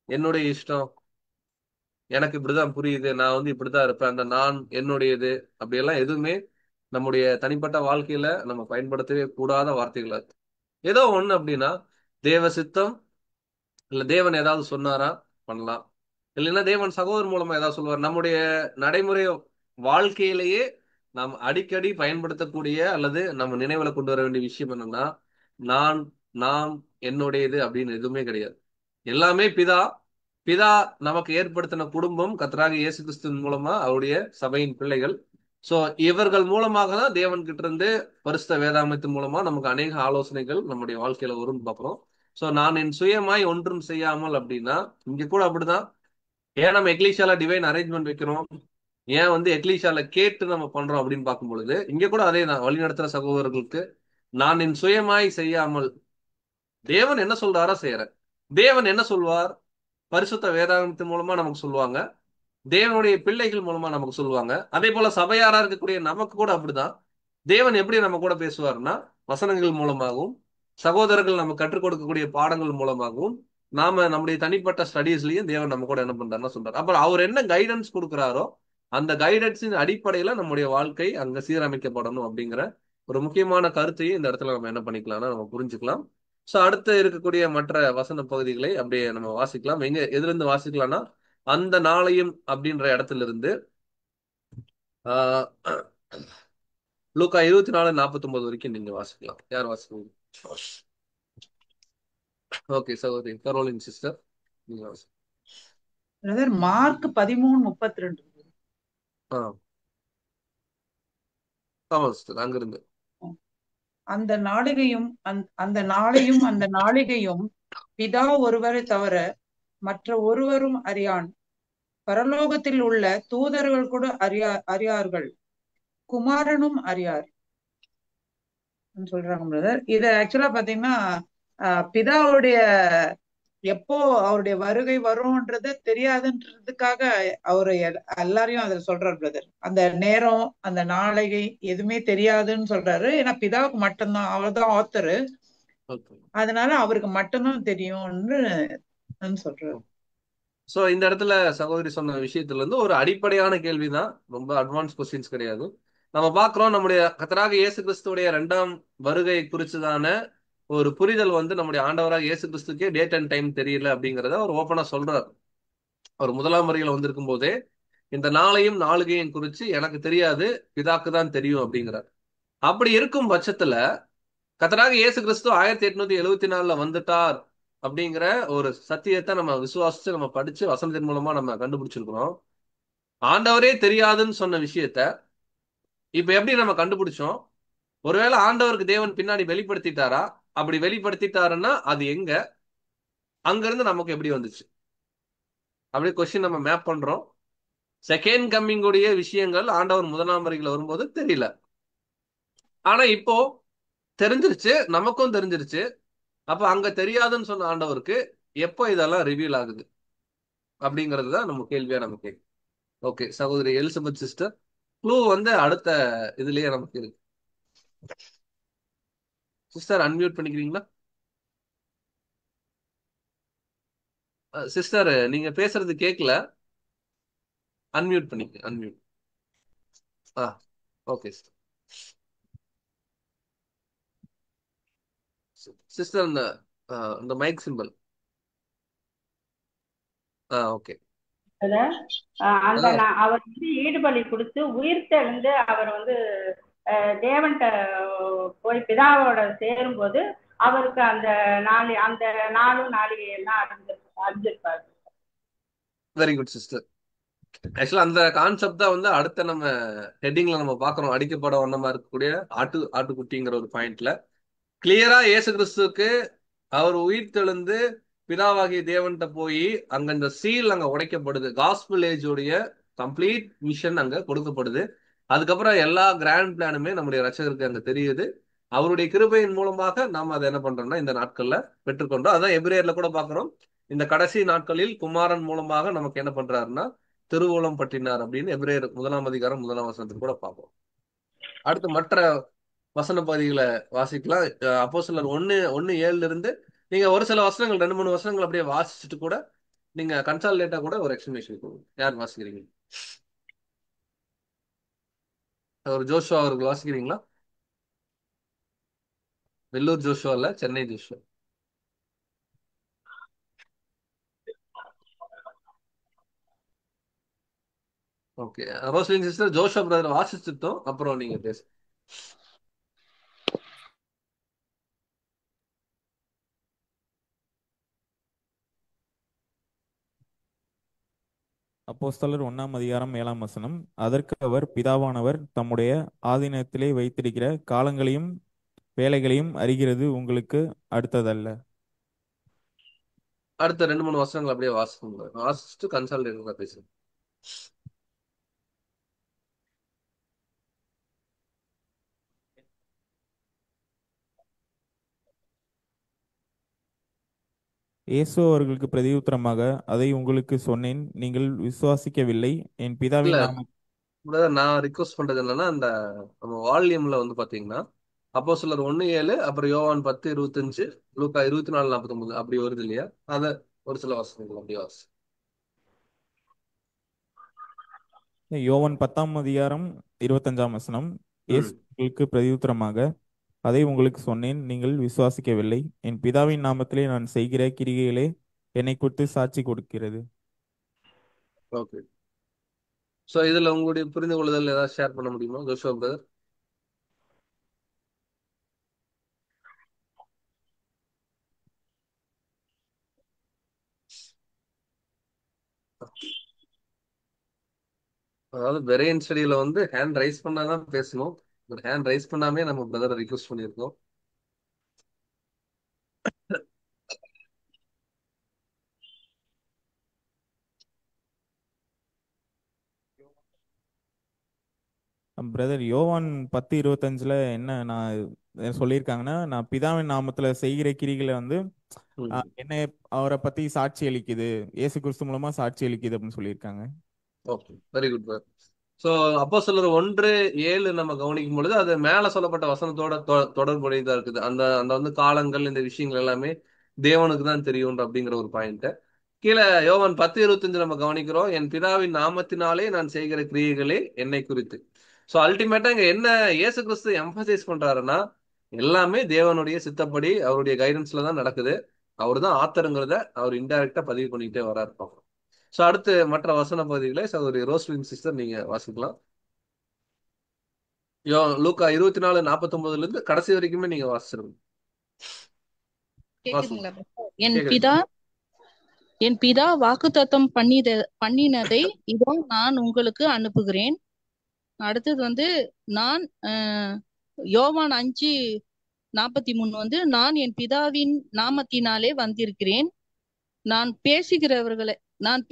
என்னுடைய இஷ்டம், எனக்கு இப்படிதான் புரியுது, நான் வந்து இப்படிதான் இருப்பேன், அந்த நான் என்னுடையது அப்படியெல்லாம் எதுவுமே நம்முடைய தனிப்பட்ட வாழ்க்கையில நம்ம பயன்படுத்தவே கூடாத வார்த்தைகளா இருக்கு. ஏதோ ஒண்ணு அப்படின்னா தேவ சித்தம், இல்ல தேவன் ஏதாவது சொன்னாரா பண்ணலாம், இல்லைன்னா தேவன் சகோதரர் மூலமா ஏதாவது சொல்லுவார். நம்முடைய நடைமுறை வாழ்க்கையிலேயே நாம் அடிக்கடி பயன்படுத்தக்கூடிய அல்லது நம்ம நினைவுல கொண்டு வர வேண்டிய விஷயம் என்னன்னா, நான், நாம், என்னுடையது அப்படின்னு எதுவுமே கிடையாது. எல்லாமே பிதா. பிதா நமக்கு ஏற்படுத்தின குடும்பம் கர்த்தராகிய இயேசு கிறிஸ்துவின் மூலமா அவருடைய சபையின் பிள்ளைகள். சோ இவர்கள் மூலமாக தான் தேவன் கிட்ட இருந்து பரிசுத்த வேதாகமத்தின் மூலமா நமக்கு அநேக ஆலோசனைகள் நம்முடைய வாழ்க்கையில வரும்னு பார்க்கிறோம். சோ நான் என் சுயமாய் ஒன்றும் செய்யாமல் அப்படின்னா இங்க கூட அப்படிதான். ஏன் நம்ம எக்லீஷியால டிவைன் அரேஞ்ச்மெண்ட் வைக்கிறோம், ஏன் வந்து எக்லீஷியால கேட்டு நம்ம பண்றோம் அப்படின்னு பார்க்கும் பொழுது இங்க கூட அதே தான். வழிநடத்துற சகோதரர்களுக்கு நான் என் சுயமாய் செய்யாமல் தேவன் என்ன சொல்றாரோ செய்யறேன். தேவன் என்ன சொல்வார் பரிசுத்த வேதாகமத்தின் மூலமா நமக்கு சொல்லுவாங்க, தேவனுடைய பிள்ளைகள் மூலமா நமக்கு சொல்லுவாங்க. அதே போல சபையாரா இருக்கக்கூடிய நமக்கு கூட அப்படிதான். தேவன் எப்படி நம்ம கூட பேசுவார்னா வசனங்கள் மூலமாகவும் சகோதரர்கள் நம்ம கற்றுக் கொடுக்கக்கூடிய பாடங்கள் மூலமாகவும் நாம நம்முடைய தனிப்பட்ட ஸ்டடீஸ்லயும் தேவன் நம்ம கூட என்ன பண்றாருன்னா சொல்றாரு. அப்புறம் அவர் என்ன கைடன்ஸ் கொடுக்குறாரோ அந்த கைடன்ஸின் அடிப்படையில நம்முடைய வாழ்க்கை அங்க சீரமைக்கப்படணும் அப்படிங்கிற ஒரு முக்கியமான கருத்தையும் இந்த இடத்துல நம்ம என்ன பண்ணிக்கலாம்னா நம்ம புரிஞ்சுக்கலாம். சோ அடுத்து இருக்கக்கூடிய மற்ற வசன பகுதிகளை அப்படியே நம்ம வாசிக்கலாம். எங்க எதுல இருந்து வாசிக்கலாம்னா அந்த நாளையும் அப்படின்ற இடத்துல இருந்து ஆஹ் லூக்கா 24:49 வரைக்கும் நீங்க வாசிக்கலாம். யார் வாசிக்கணும்? ஓகே சகோதரி கரோலின் சிஸ்டர் நீங்க வாசிக்கலாம். மார்க் 13:32. ஆமா சிஸ்டர் அங்கிருந்து. அந்த நாளிகையும் அந்த நாளிகையும் பிதா ஒருவரை தவிர மற்ற ஒருவரும் அறியான், பரலோகத்தில் உள்ள தூதர்கள் கூட அறியார்கள், குமாரனும் அறியார் சொல்றாங்க பிரதர். இது ஆக்சுவலா பாத்தீங்கன்னா பிதாவுடைய எப்போ அவருடைய வருகை வரும்ன்றது தெரியாதுன்றதுக்காக அவரு எல்லாரையும் அதுல சொல்றாரு பிரதர். அந்த நேரம் அந்த நாளைகை எதுவுமே தெரியாதுன்னு சொல்றாரு. ஏன்னா பிதாவுக்கு மட்டும்தான், அவர்தான் ஆத்தரு, அதனால அவருக்கு மட்டும்தான் தெரியும்னு சொல்றாரு. சோ இந்த இடத்துல சகோதரி சொன்ன விஷயத்துல இருந்து ஒரு அடிப்படையான கேள்விதான், ரொம்ப அட்வான்ஸ் கொஸ்டின்ஸ் கிடையாது. நம்ம பாக்குறோம் நம்முடைய கர்த்தராக இயேசு கிறிஸ்துடைய 2ஆம் வருகை குறிச்சுதான ஒரு புரிதல் வந்து நம்முடைய ஆண்டவராக இயேசு கிறிஸ்துக்கே டேட் அண்ட் டைம் தெரியல அப்படிங்கறத அவர் ஓப்பனா சொல்றாரு. அவர் 1ஆம் வருகையில வந்திருக்கும் போதே இந்த நாளையும் நாளுகையும் குறிச்சு எனக்கு தெரியாது, பிதாக்கு தான் தெரியும் அப்படிங்கிறார். அப்படி இருக்கும் பட்சத்துல கர்த்தராக இயேசு கிறிஸ்து 1874 வந்துட்டார் அப்படிங்கிற ஒரு சத்தியத்தை நம்ம விசுவாசிச்சு நம்ம படிச்சு வசனத்தின் மூலமா நம்ம கண்டுபிடிச்சிருக்கிறோம். ஆண்டவரே தெரியாதுன்னு சொன்ன விஷயத்த இப்ப எப்படி நம்ம கண்டுபிடிச்சோம்? ஒருவேளை ஆண்டவருக்கு தேவன் பின்னாடி வெளிப்படுத்திட்டாரா? அப்படி வெளிப்படுத்திட்டாருன்னா அது எங்க? அங்கிருந்து நமக்கு எப்படி வந்துச்சு? அப்படியே கொஸ்டின் நம்ம மேப் பண்றோம். செகண்ட் கம்மிங் உடைய விஷயங்கள் ஆண்டவர் 1ஆம் வருகையில வரும்போது தெரியல. ஆனா இப்போ தெரிஞ்சிருச்சு, நமக்கும் தெரிஞ்சிருச்சு. அப்ப அங்க தெரியாதுன்னு சொன்ன ஆண்டவருக்கு எப்போ இதெல்லாம் ரிவீல் ஆகுது அப்படிங்கிறது தான் நம்ம கேள்வியா நம்ம கேட்கும். ஓகே, சகோதரி எலிசபெத் சிஸ்டர், க்ளூ வந்து அடுத்த இதுலயே நமக்கு இருக்கு. சிஸ்டர் அன்மியூட் பண்ணிக்கிறீங்களா? சிஸ்டர் நீங்க பேசுறது கேட்கல, அன்மியூட் பண்ணிக்க. அன்மியூட். ஆ ஓகே சிஸ்டர், இந்த மைக் சிம்பிள். ஓகே. அந்த அவர் வந்து ஈடுபலி கொடுத்து உயிர் தெழுந்து அவர் வந்து தேவன்கிட்ட போய் பிதாவோட சேரும்போது அவருக்கு அந்த நாளும் நாளிகையெல்லாம் அறிஞ்சிருப்பாரு. Very good sister. ஆக்சுவலா அந்த கான்செப்ட் தான் வந்து அடுத்த நம்ம ஹெட்டிங்ல நம்ம பாக்குறோம். அடிக்கப்பட ஒன்னமா இருக்கக்கூடிய ஆட்டுக்குட்டிங்கிற ஒரு பாயிண்ட்ல கிளியரா இயேசு கிறிஸ்துக்கு அவர் உயிர் தெழுந்து பிதாவாகிய தேவன்கிட்ட போய் அங்க இந்த சீல் அங்க உடைக்கப்படுது. காஸ்பிள் ஏஜோடைய கம்ப்ளீட் மிஷன் அங்க கொடுக்கப்படுது. அதுக்கப்புறம் எல்லா கிராண்ட் பிளானுமே நம்முடைய ரட்சகருக்கு அங்க தெரியுது. அவருடைய கிருபையின் மூலமாக நாம் அதை என்ன பண்றோம்னா இந்த நாட்கள்ல பெற்றுக்கொண்டோம். அதான் எபிரேயர்ல கூட பாக்குறோம். இந்த கடைசி நாட்களில் குமாரன் மூலமாக நமக்கு என்ன பண்றாருன்னா திருவுளம் பற்றினார் அப்படின்னு எபிரேயர் 1ஆம் அதிகாரம் 1ஆம் வசனத்தில் கூட பார்ப்போம். அடுத்து மற்ற வசன பகுதிகளை வாசிக்கலாம். அப்போஸ்தலர் 1:7 இருந்து நீங்க ஒரு சில வசனங்கள் 2-3 வசனங்கள் அப்படியே வாசிச்சுட்டு கூட நீங்க கன்சால்டேட்டா கூட ஒரு எக்ஸ்பிளனேஷன் கொடுங்க. யார் வாசிக்கிறீங்க? ஒரு ஜோஷுவா அவர்கள் வாசிக்கிறீங்களா? வெள்ளூர் ஜோஷுவா இல்ல, Chennai Joshua. Okay, Roslin sister Joshua brother வாசிச்சுட்டோம், அப்புறம் நீங்க பேச. அப்போஸ்தலர் 1ஆம் அதிகாரம் 7ஆம் வசனம். அதற்கு அவர், பிதாவானவர் தம்முடைய ஆதீனத்திலே வைத்திருக்கிற காலங்களையும் வேலைகளையும் அறிகிறது உங்களுக்கு அடுத்ததல்ல. அடுத்த 2-3 வசனங்கள் அப்படியே வாசிச்சுட்டு கன்சால்டேட்டா பேசுங்க. இயேசு அவர்களுக்கு பிரதியுத்தரமாக, அதை உங்களுக்கு சொன்னேன், நீங்கள் விசுவாசிக்கவில்லை. என் பிதாவின் நாம நான் ரிக்வஸ்ட் பண்றது என்னன்னா, அந்த நம்ம வால்யூம்ல வந்து பாத்தீங்கன்னா அப்போஸ்தலர் 1:7, அப்புறம் யோவான் 10:25, லூக்கா 24:49 அப்படி வருது இல்லையா? அத ஒரு சில வசனங்கள் அப்படி வாசி. யோவான் 10ஆம் அதிகாரம் 25ஆம் வசனம். இயேசு அவர்களுக்கு பிரதியுத்தரமாக, அதை உங்களுக்கு சொன்னேன், நீங்கள் விசுவாசிக்கவில்லை. என் பிதாவின் நாமத்திலே நான் செய்கிற கிரிகைகளே என்னை குறித்து சாட்சி கொடுக்கிறது. ஓகே, சோ இதுல உங்களுடைய புரிந்து கொள்ளுதல் ஏதாவது ஷேர் பண்ண முடியுமா ஜோஷுவா பிரதர்? அதாவது பெரியன் ஸ்டடியில வந்து ஹேண்ட் ரைஸ் பண்ணாதான் பேசணும். ஹேண்ட் ரைஸ் பண்ணாமே நம்ம பிரதரை ரிக்வஸ்ட் பண்ணியிருக்கோம். பிரதர் யோவான் 10:25 என்ன நான் சொல்லியிருக்காங்கன்னா, நான் பிதாவின் நாமத்துல செய்கிற கிரிகளை வந்து என்னை அவரை பத்தி சாட்சி அளிக்குது, இயேசு கிறிஸ்து மூலமா சாட்சி அளிக்குது அப்படின்னு சொல்லியிருக்காங்க. Okay, very good sir. So அப்போஸ்தலர் 1:7 நம்ம கவனிக்கும் பொழுது அது மேல சொல்லப்பட்ட வசனத்தோட தொடர்புடையதா இருக்குது. அந்த அந்த வந்து காலங்கள் இந்த விஷயங்கள் எல்லாமே தேவனுக்கு தான் தெரியும் அப்படிங்கிற ஒரு பாயிண்ட். கீழே யோவான் 10:25 நம்ம கவனிக்கிறோம், என் பிதாவின் நாமத்தினாலே நான் செய்கிற கிரியைகளே என்னை குறித்து. ஸோ அல்டிமேட்டா இங்க என்ன இயேசு கிறிஸ்து எம்பசைஸ் பண்றாருன்னா, எல்லாமே தேவனுடைய சித்தப்படி அவருடைய கைடன்ஸ்ல தான் நடக்குது. அவர் தான் ஆத்தருங்கிறத அவர் இன்டைரக்டா பதிவு பண்ணிக்கிட்டே வராரு. ஸோ அடுத்து மற்ற வசன பகுதிகளை சகோதரி ரோஸ்லின் சிஸ்டர் நீங்க வாசிக்கலாம். லூக்கா 24:49 இருந்து கடைசி வரைக்குமே நீங்க வாசிச்சிருங்க. கேக்குதுங்களா? என் பிதா வாக்குத்தத்தம் பண்ணினதை இதோ நான் உங்களுக்கு அனுப்புகிறேன். அடுத்தது வந்து நான் யோவான் 5:43 வந்து நான் என் பிதாவின் நாமத்தினாலே வந்திருக்கிறேன். நான்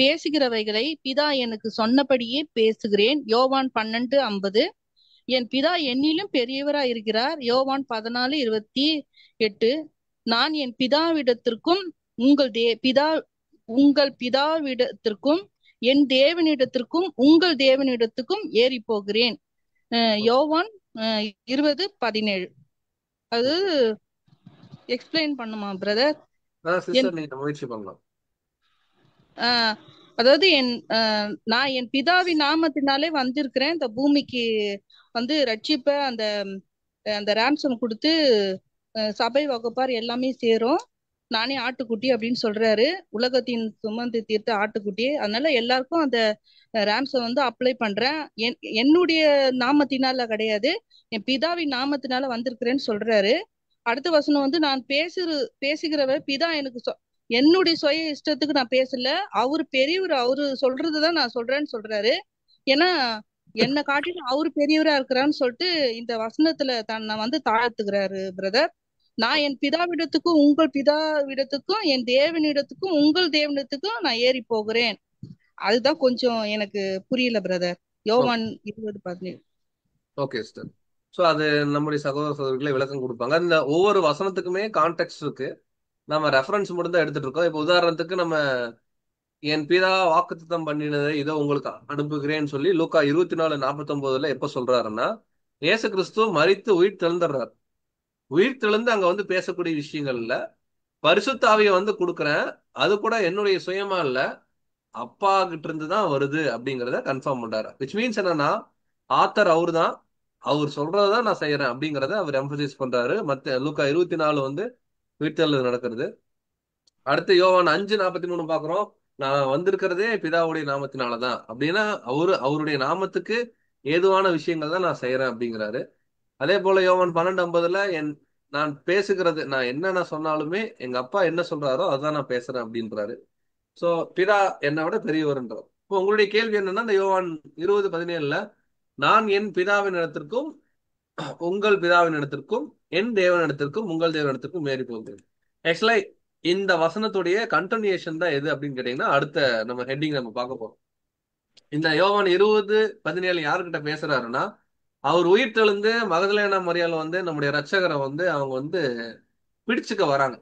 பேசுகிறவைகளை பிதா எனக்கு சொன்னபடியே பேசுகிறேன். யோவான் 12:50 என் பிதா என்னிலும் பெரியவராய் இருக்கிறார். யோவான் 14:28 நான் என் பிதாவிடத்திற்கும் உங்கள் பிதாவிடத்திற்கும் என் தேவனிடத்திற்கும் உங்கள் தேவனிடத்துக்கும் ஏறி போகிறேன். யோவான் 20:17 அது எக்ஸ்பிளைன் பண்ணுமா பிரதர்? முயற்சி பண்ணலாம். அதாவது நான் என் பிதாவின் நாமத்தினாலே வந்திருக்கிறேன். இந்த பூமிக்கு வந்து ரட்சிப்ப அந்த ராம்சம் கொடுத்து சபை வகுப்பார் எல்லாமே சேரும். நானே ஆட்டுக்குட்டி அப்படின்னு சொல்றாரு, உலகத்தின் சுமந்து தீர்த்த ஆட்டுக்குட்டி. அதனால எல்லாருக்கும் அந்த ராம்சம் வந்து அப்ளை பண்றேன். என்னுடைய நாமத்தினால கிடையாது, என் பிதாவின் நாமத்தினால வந்திருக்கிறேன்னு சொல்றாரு. அடுத்த வசனம் வந்து நான் பேசுகிறவர் பிதா எனக்கு என்னுடைய சுய இஷ்டத்துக்கு நான் பேசல, அவரு பெரியவர், அவரு சொல்றதுதான் நான் சொல்றேன்னு சொல்றாரு. ஏன்னா என்னை காட்டிலும் அவரு பெரியவரா இருக்கிறான்னு சொல்லிட்டு இந்த வசனத்துல தன்னை வந்து தாழ்த்துக்கிறாரு பிரதர். நான் என் பிதாவிடத்துக்கும் உங்கள் பிதாவிடத்துக்கும் என் தேவனிடத்துக்கும் உங்கள் தேவனிடத்துக்கும் நான் ஏறி போகிறேன். அதுதான் கொஞ்சம் எனக்கு புரியல பிரதர். யோவான் 20:17. Okay sister. ஸோ அது நம்முடைய சகோதர சகோதரிகளை விளக்கம் கொடுப்பாங்க. இந்த ஒவ்வொரு வசனத்துக்குமே கான்டெக்ட் இருக்கு. நம்ம ரெஃபரன்ஸ் மட்டும் தான் எடுத்துட்டு இருக்கோம். இப்போ உதாரணத்துக்கு நம்ம என் பிதா வாக்குத்தத்தம் பண்ணினதை இதோ உங்களுக்கு அனுப்புகிறேன்னு சொல்லி லூக்கா 24:49 எப்ப சொல்றாருன்னா, இயேசு கிறிஸ்து மரித்து உயிர் தெழுந்துடுறாரு. உயிர் தெழுந்து அங்க வந்து பேசக்கூடிய விஷயங்கள்ல பரிசுத்த ஆவியை வந்து கொடுக்குறேன், அது கூட என்னுடைய சுயமா இல்ல, அப்பா கிட்ட இருந்து தான் வருது அப்படிங்கிறத கன்ஃபார்ம் பண்றாரு. விச் மீன்ஸ் என்னன்னா, ஆத்தர் அவரு தான், அவர் சொல்றதான் நான் செய்யறேன் அப்படிங்கிறத அவர் எம்பசைஸ் பண்றாரு. மத்த லூக்கா 24 வந்து உயிர்த்தெழுதல் நடக்கிறது. அடுத்து யோவான் 5:43 பாக்குறோம், நான் வந்திருக்கிறதே பிதாவுடைய நாமத்தினாலதான், அப்படின்னா அவருடைய நாமத்துக்கு ஏதுவான விஷயங்கள் தான் நான் செய்யறேன் அப்படிங்கிறாரு. அதே போல யோவான் 12:50 நான் பேசுகிறது, நான் என்னென்ன சொன்னாலுமே எங்க அப்பா என்ன சொல்றாரோ அதான் நான் பேசுறேன் அப்படின்றாரு. சோ பிதா என்னை விட பெரியவர்ன்றார். இப்போ உங்களுடைய கேள்வி என்னன்னா, இந்த யோவான் 20:17 நான் என் பிதாவின் இடத்திற்கும் உங்கள் பிதாவின் இடத்திற்கும் என் தேவனிடத்திற்கும் உங்கள் தேவனிடத்திற்கும் ஏறி போகிறேன். ஆக்சுவலா இந்த வசனத்துடைய கண்டினியூஷன் தான் எது அப்படின்னு கேட்டீங்கன்னா, அடுத்த நம்ம ஹெட்டிங் நம்ம பார்க்க போறோம். இந்த யோவான் 20:17 யாருக்கிட்ட பேசுறாருன்னா, அவர் உயிர் தெழுந்து மகதலேனா மரியாள் வந்து நம்முடைய ரட்சகரை வந்து அவங்க வந்து பிடிச்சுக்க வராங்க.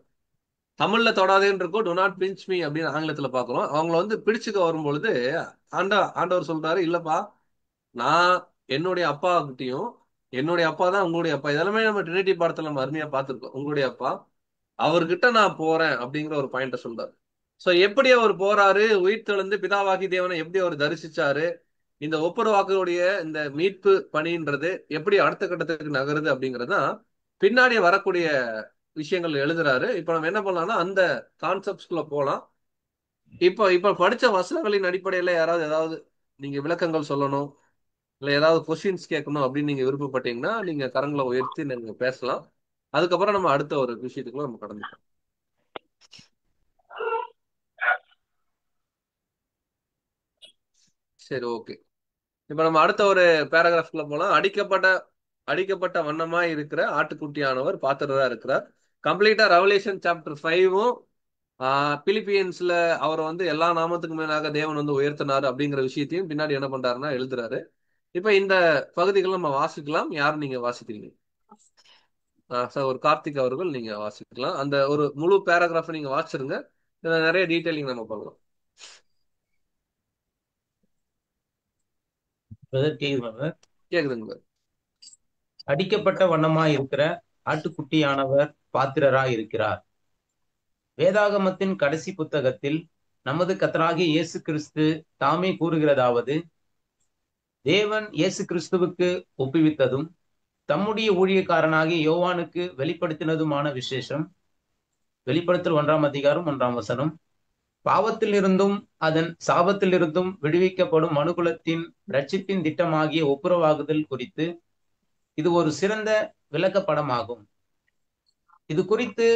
தமிழ்ல தொடாதேன்னு இருக்கும், டு நாட் பிஞ்ச் மீ அப்படின்னு ஆங்கிலத்துல பாக்குறோம். அவங்கள வந்து பிடிச்சுக்க வரும் பொழுது ஆண்டவர் சொல்றாரு, இல்லப்பா நான் என்னுடைய அப்பா கிட்டையும், என்னுடைய அப்பா தான் உங்களுடைய அப்பா, இதெல்லாமே நம்ம ட்ரினிட்டி பாடத்துல நம்ம அருமையா பார்த்திருக்கோம். உங்களுடைய அப்பா, அவர்கிட்ட நான் போறேன் அப்படிங்கிற ஒரு பாயிண்ட சொல்றாரு. சோ எப்படி அவர் போறாரு, உயிர் தெழுந்து பிதாவாகி தேவனை எப்படி அவர் தரிசிச்சாரு, இந்த ஒப்புரவாக்குடைய இந்த மீட்பு பணின்றது எப்படி அடுத்த கட்டத்துக்கு நகருது அப்படிங்கறதுதான் பின்னாடி வரக்கூடிய விஷயங்கள் எழுதுறாரு. இப்ப நம்ம என்ன பண்ணலாம்னா அந்த கான்செப்ட்ஸ்குள்ள போலாம். இப்ப படிச்ச வசனங்களின் அடிப்படையில ஏதாவது நீங்க விளக்கங்கள் சொல்லணும், இல்ல ஏதாவது கொஸ்டின்ஸ் கேட்கணும் அப்படின்னு நீங்க விருப்பப்பட்டீங்கன்னா நீங்க கரங்களை உயர்த்தி நீங்க பேசலாம். அதுக்கப்புறம் நம்ம அடுத்த ஒரு விஷயத்துக்குள்ள நம்ம கடந்துக்கலாம். சரி, ஓகே. இப்ப நம்ம அடுத்த ஒரு பேராகிராஃப்ல போலாம். அடிக்கப்பட்ட வண்ணமா இருக்கிற ஆட்டுக்குட்டியானவர் பாத்துறதா இருக்கிறார். கம்ப்ளீட்டா ரெவலேஷன் சாப்டர் 5ம் பிலிப்பியன்ஸ்ல அவர் வந்து எல்லா நாமத்துக்கு மேலாக தேவன் வந்து உயர்த்தினாரு அப்படிங்கிற விஷயத்தையும் பின்னாடி என்ன பண்றாருன்னா எழுதுறாரு. இப்ப இந்த பகுதிகள் நம்ம வாசிக்கலாம். யார் நீங்க வாசிக்கிறீங்க? சார் ஒரு கார்த்திக் அவர்கள் நீங்க வாசிக்கலாம். அந்த ஒரு முழு பேராகிராஃப் நீங்க வாசிச்சிருங்க. இதுல நிறைய டீடைலிங் நம்ம பண்ணலாம். கேக்குதுங்க. அடிக்கப்பட்ட வண்ணமாய் இருக்கிற ஆட்டுக்குட்டியானவர் பாத்திரராய் இருக்கிறார். வேதாகமத்தின் கடைசி புத்தகத்தில் நமது கர்த்தராகிய இயேசு கிறிஸ்து தாமே கூறுகிறதாவது, தேவன் இயேசு கிறிஸ்துவுக்கு ஒப்புவித்ததும் தம்முடைய ஊழியக்காரனாகிய யோவானுக்கு வெளிப்படுத்தினதுமான விசேஷம். வெளிப்படுத்தல் 1ஆம் அதிகாரம் 1ஆம் வசனம். பாவத்தில் இருந்தும் அதன் சாபத்தில் இருந்தும் விடுவிக்கப்படும் மனுகுலத்தின் இரட்சிப்பின் திட்டமாகிய ஒப்புரவாகுதல் குறித்து இது ஒரு சிறந்த விளக்கப்படமாகும். இது குறித்து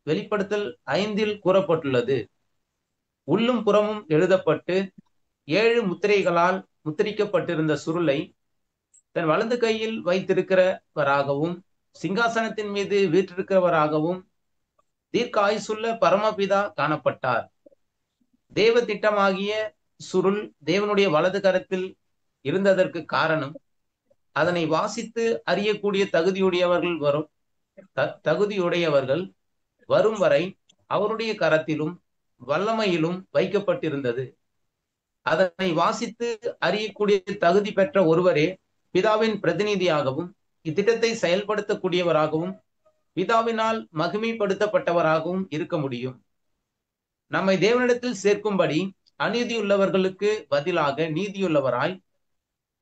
வெளிப்படுத்தல் 5இல் கூறப்பட்டுள்ளது. உள்ளும் புறமும் எழுதப்பட்டு 7 முத்திரைகளால் முத்திரிக்கப்பட்டிருந்த சுருளை தன் வலது கையில் வைத்திருக்கிறவராகவும் சிங்காசனத்தின் மீது வீற்றிருக்கிறவராகவும் தீர்க்காயுசுள்ள பரமபிதா காணப்பட்டார். தேவ திட்டமாகிய சுருள் தேவனுடைய வலது கரத்தில் இருந்ததற்கு காரணம், அதனை வாசித்து அறியக்கூடிய தகுதியுடையவர்கள் வரும் வரை அவருடைய கரத்திலும் வல்லமையிலும் வைக்கப்பட்டிருந்தது. அதனை வாசித்து அறியக்கூடிய தகுதி பெற்ற ஒருவரே பிதாவின் பிரதிநிதியாகவும் இத்திட்டத்தை செயல்படுத்தக்கூடியவராகவும் பிதாவினால் மகிமைப்படுத்தப்பட்டவராகவும் இருக்க முடியும். நம்மை தேவனிடத்தில் சேர்க்கும்படி அநீதியுள்ளவர்களுக்கு பதிலாக நீதியுள்ளவராய்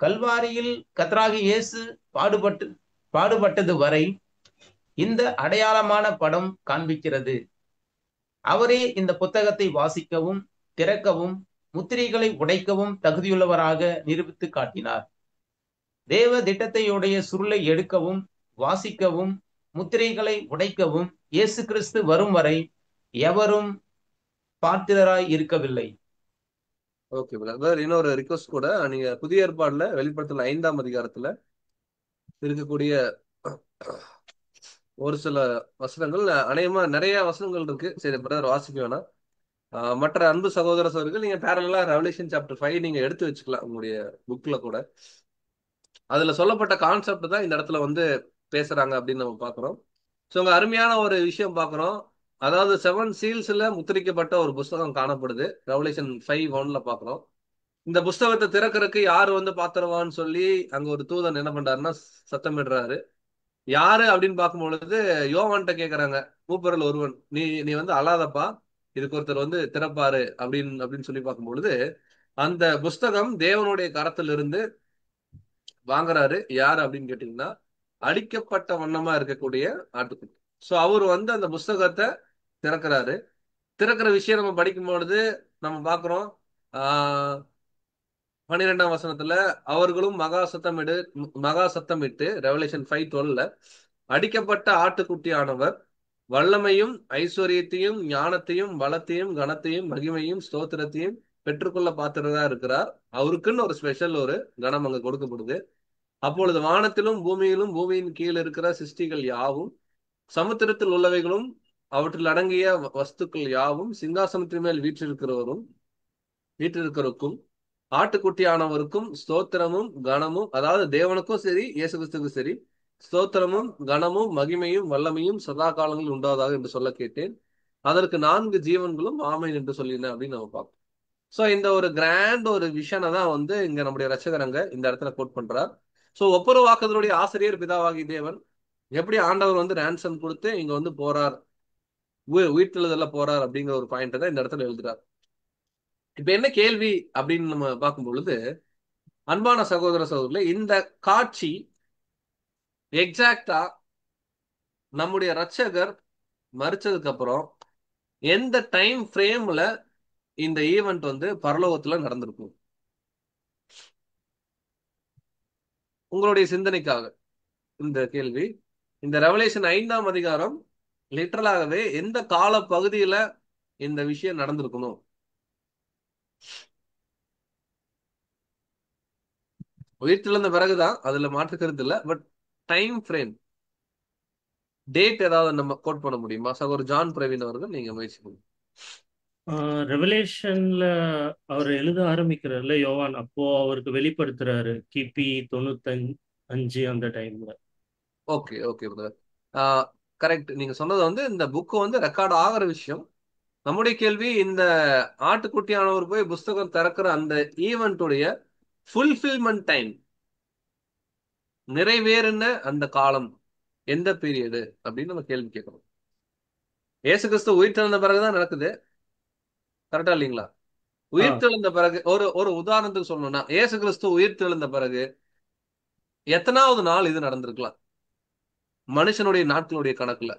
கல்வாரியில் கர்த்தராகிய இயேசு பாடுபட்டது வரை இந்த அடையாளமான படம் காண்பிக்கிறது. அவரே இந்த புத்தகத்தை வாசிக்கவும் திறக்கவும் முத்திரைகளை உடைக்கவும் தகுதியுள்ளவராக நிரூபித்து காட்டினார். தேவ திட்டத்தையுடைய சுருளை எடுக்கவும் வாசிக்கவும் முத்திரைகளை உடைக்கவும் இயேசு கிறிஸ்து வரும் வரை எவரும் பாத்திரராய் இருக்கவில்லை. ஓகே பிரதர், இன்னொரு ரிக்வஸ்ட் கூட, நீங்க புதிய ஏற்பாடுல வெளிப்படுத்தல் 5ஆம் அதிகாரத்துல இருக்கக்கூடிய ஒரு சில வசனங்கள், அநேகமா நிறைய வசனங்கள் இருக்கு. சரி பிரதர் வாசிக்க வேணாம். மற்ற அன்பு சகோதர சகோதரிகள் நீங்க பேரலா ரெவலேஷன் சாப்டர் 5 நீங்க எடுத்து வச்சுக்கலாம் உங்களுடைய புக்ல கூட. அதுல சொல்லப்பட்ட கான்செப்ட் தான் இந்த இடத்துல வந்து பேசுறாங்க அப்படின்னு நம்ம பாக்குறோம். ஸோ உங்க அருமையான ஒரு விஷயம் பாக்குறோம். அதாவது 7 சீல்ஸ்ல முத்திரிக்கப்பட்ட ஒரு புஸ்தகம் காணப்படுது. ரெவலேஷன் 5:1 பாக்குறோம். இந்த புஸ்தகத்தை திறக்கிறதுக்கு யாரு வந்து பாத்திரவான்னு சொல்லி அங்க ஒரு தூதன் என்ன பண்றாருன்னா சத்தமிடுறாரு. யாரு அப்படின்னு பார்க்கும் பொழுது யோவான்கிட்ட கேக்குறாங்க, மூப்பரில் ஒருவன், நீ நீ வந்து அழாதப்பா, இதுக்கு ஒருத்தர் வந்து திறப்பாரு அப்படின்னு சொல்லி பார்க்கும் பொழுது அந்த புஸ்தகம் தேவனுடைய கரத்திலிருந்து வாங்குறாரு. யாரு அப்படின்னு கேட்டீங்கன்னா அடிக்கப்பட்ட வண்ணமா இருக்கக்கூடிய ஆட்டுக்குட்டி. சோ அவர் வந்து அந்த புஸ்தகத்தை திறக்கிறாரு. திறக்கிற விஷயம் நம்ம படிக்கும் பொழுது நம்ம பாக்குறோம். 12ஆம் வசனத்துல அவர்களும் மகா சத்தமிட்டு ரெவலேஷன் 5:12 அடிக்கப்பட்ட ஆட்டுக்குட்டியானவர் வல்லமையும் ஐஸ்வர்யத்தையும் ஞானத்தையும் பலத்தையும் கனத்தையும் மகிமையும் ஸ்தோத்திரத்தையும் பெற்றுக்கொள்ள பாத்திரதா இருக்கிறார். அவருக்குன்னு ஒரு ஸ்பெஷல் ஒரு கனம் அங்க கொடுக்கப்படுது. அப்பொழுது வானத்திலும் பூமியிலும் பூமியின் கீழ் இருக்கிற சிருஷ்டிகள் யாவும் சமுத்திரத்தில் உள்ளவைகளும் அவற்றில் அடங்கிய வஸ்துக்கள் யாவும் சிங்காசனத்தின் மேல் வீற்றிருக்கிறவருக்கும் ஆட்டுக்குட்டியானவருக்கும் ஸ்தோத்திரமும் கனமும், அதாவது தேவனுக்கும் சரி இயேசு கிறிஸ்துக்கும் சரி, ஸ்தோத்திரமும் கனமும் மகிமையும் வல்லமையும் சதா காலங்களில் உண்டாவதாக என்று சொல்ல கேட்டேன். அதற்கு 4 ஜீவன்களும் ஆமேன் என்று சொல்லினேன் அப்படின்னு நம்ம பார்ப்போம். சோ இந்த ஒரு கிராண்ட் ஒரு விஷனை தான் வந்து இங்க நம்முடைய ரட்சகரங்க இந்த இடத்துல கோட் பண்றார். சோ ஒப்புரவாக்குதலுடைய ஆசிரியர் பிதாவாகி தேவன் எப்படி ஆண்டவர் வந்து ரேன்சம் கொடுத்து இங்க வந்து போறார், உயிர்த்தெழுதல்ல போறார் அப்படிங்கிற ஒரு பாயிண்ட் தான் இந்த இடத்துல எழுதுறார். இப்ப என்ன கேள்வி அப்படின்னு நம்ம பார்க்கும் பொழுது, அன்பான சகோதர சகோதரிகளே, இந்த காட்சி எக்ஸாக்டா நம்முடைய ரட்சகர் மரிச்சதுக்கு அப்புறம் எந்த டைம் ஃப்ரேம்ல இந்த ஈவெண்ட் வந்து பரலோகத்துல நடந்திருக்கும்? உங்களுடைய சிந்தனைக்காக இந்த கேள்வி. இந்த ரெவலேஷன் 5ஆம் அதிகாரம் லிட்டரலாகவே எந்த கால பகுதியில இந்த விஷயம் நடந்திருக்கணும்? உயிர்த்தெழுந்த பிறகுதான், அதுல மாற்றுக்கிறது இல்லை. பட் டைம் ஃப்ரேம், டேட் ஏதாவது நம்ம கோட் பண்ண முடியுமா? சகோதரர் ஜான் பிரவீன் அவர்கள் நீங்க முயற்சி பண்ணுங்க. ரெவலேஷன்ல அவர் எழுத ஆரம்பிக்கிறார்ல யோவான், அப்போ அவருக்கு வெளிப்படுத்துறாரு கிபி 95 அந்த டைம்ல. Okay okay brother, correct. நீங்க சொன்னது வந்து இந்த புக் வந்து ரெக்கார்ட் ஆகிற விஷயம். நம்முடைய கேள்வி, இந்த ஆட்டுக்குட்டியானவர் போய் புஸ்தகம் திறக்கிற அந்த ஈவென்ட்டுடைய ஃபுல்ஃபில்மெண்ட் டைம், நிறைவேறின அந்த காலம் எந்த பீரியடு அப்படின்னு நம்ம கேள்வி கேட்கணும். இயேசு கிறிஸ்து உயிர் தெழுந்த பிறகுதான் நடக்குது, கரெக்டா இல்லைங்களா? உயிர் தெழுந்த பிறகு ஒரு உதாரணத்துக்கு சொல்லணும்னா, இயேசு கிறிஸ்து உயிர் தெழுந்த பிறகு எத்தனாவது நாள் இது நடந்திருக்கலாம் மனுஷனுடைய நாட்களுடைய கணக்குல?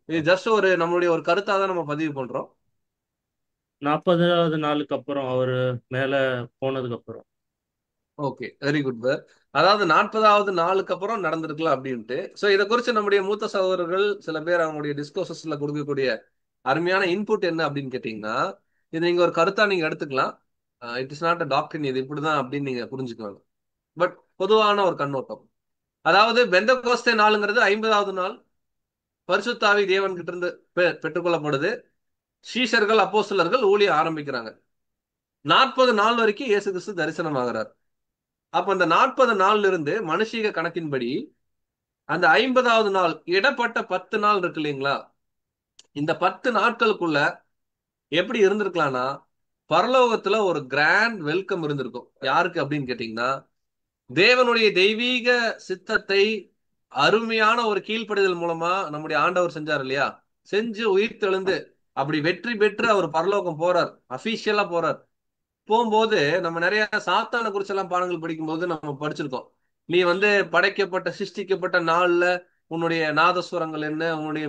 இது ஜஸ்ட் ஒரு நம்மளுடைய ஒரு கருத்தா தான் நம்ம பதிவு பண்றோம். 40வது நாளுக்கு அப்புறம் அவரு மேல போனதுக்கு அப்புறம். Okay, very good per. அதாவது 40வது நாளுக்கு அப்புறம் நடந்திருக்கலாம் அப்படின்ட்டு. ஸோ இதை குறித்து நம்முடைய மூத்த சகோதரர்கள் சில பேர் அவங்களுடைய டிஸ்கோசஸ்ல கொடுக்கக்கூடிய அருமையான இன்புட் என்ன அப்படின்னு கேட்டீங்கன்னா, இது நீங்க ஒரு கருத்தா நீங்க எடுத்துக்கலாம். இட் இஸ் நாட் அ டாக்டரின், இது இப்படிதான் அப்படின்னு நீங்க புரிஞ்சுக்கலாம். பட் பொதுவான ஒரு கண்ணோட்டம், அதாவது பெந்தகோஸ்தே நாளுங்கிறது 50வது நாள் பரிசுத்த ஆவி தேவன் கிட்ட இருந்து பெற்றுக்கொள்ளப்படுது. சீஷர்கள் அப்போஸ்தலர்கள் ஊழியம் ஆரம்பிக்கிறாங்க. 40 நாள் வரைக்கும் இயேசு கிறிஸ்து தரிசனம் ஆகிறார். அப்ப அந்த 40 நாள்ல இருந்து மனுஷீக கணக்கின்படி அந்த 50வது நாள் இடப்பட்ட 10 நாள் இருக்கு இல்லைங்களா? இந்த 10 நாட்களுக்குள்ள எப்படி இருந்திருக்கலாம்னா, பரலோகத்துல ஒரு கிராண்ட் வெல்கம் இருந்திருக்கும். யாருக்கு அப்படின்னு கேட்டீங்கன்னா, தேவனுடைய தெய்வீக சித்தத்தை அருமையான ஒரு கீழ்ப்படிதல் மூலமா நம்முடைய ஆண்டவர் செஞ்சார் இல்லையா? செஞ்சு உயிர் தெழுந்து அப்படி வெற்றி பெற்று அவர் பரலோகம் போறார், அபிஷியலா போறார். போகும்போது நம்ம நிறைய சாத்தான குறிச்செல்லாம் பாடங்கள் படிக்கும்போது நம்ம படிச்சிருக்கோம். நீ வந்து படைக்கப்பட்ட சிருஷ்டிக்கப்பட்ட நாள்ல உன்னுடைய நாதஸ்வரங்கள் என்ன, உன்னுடைய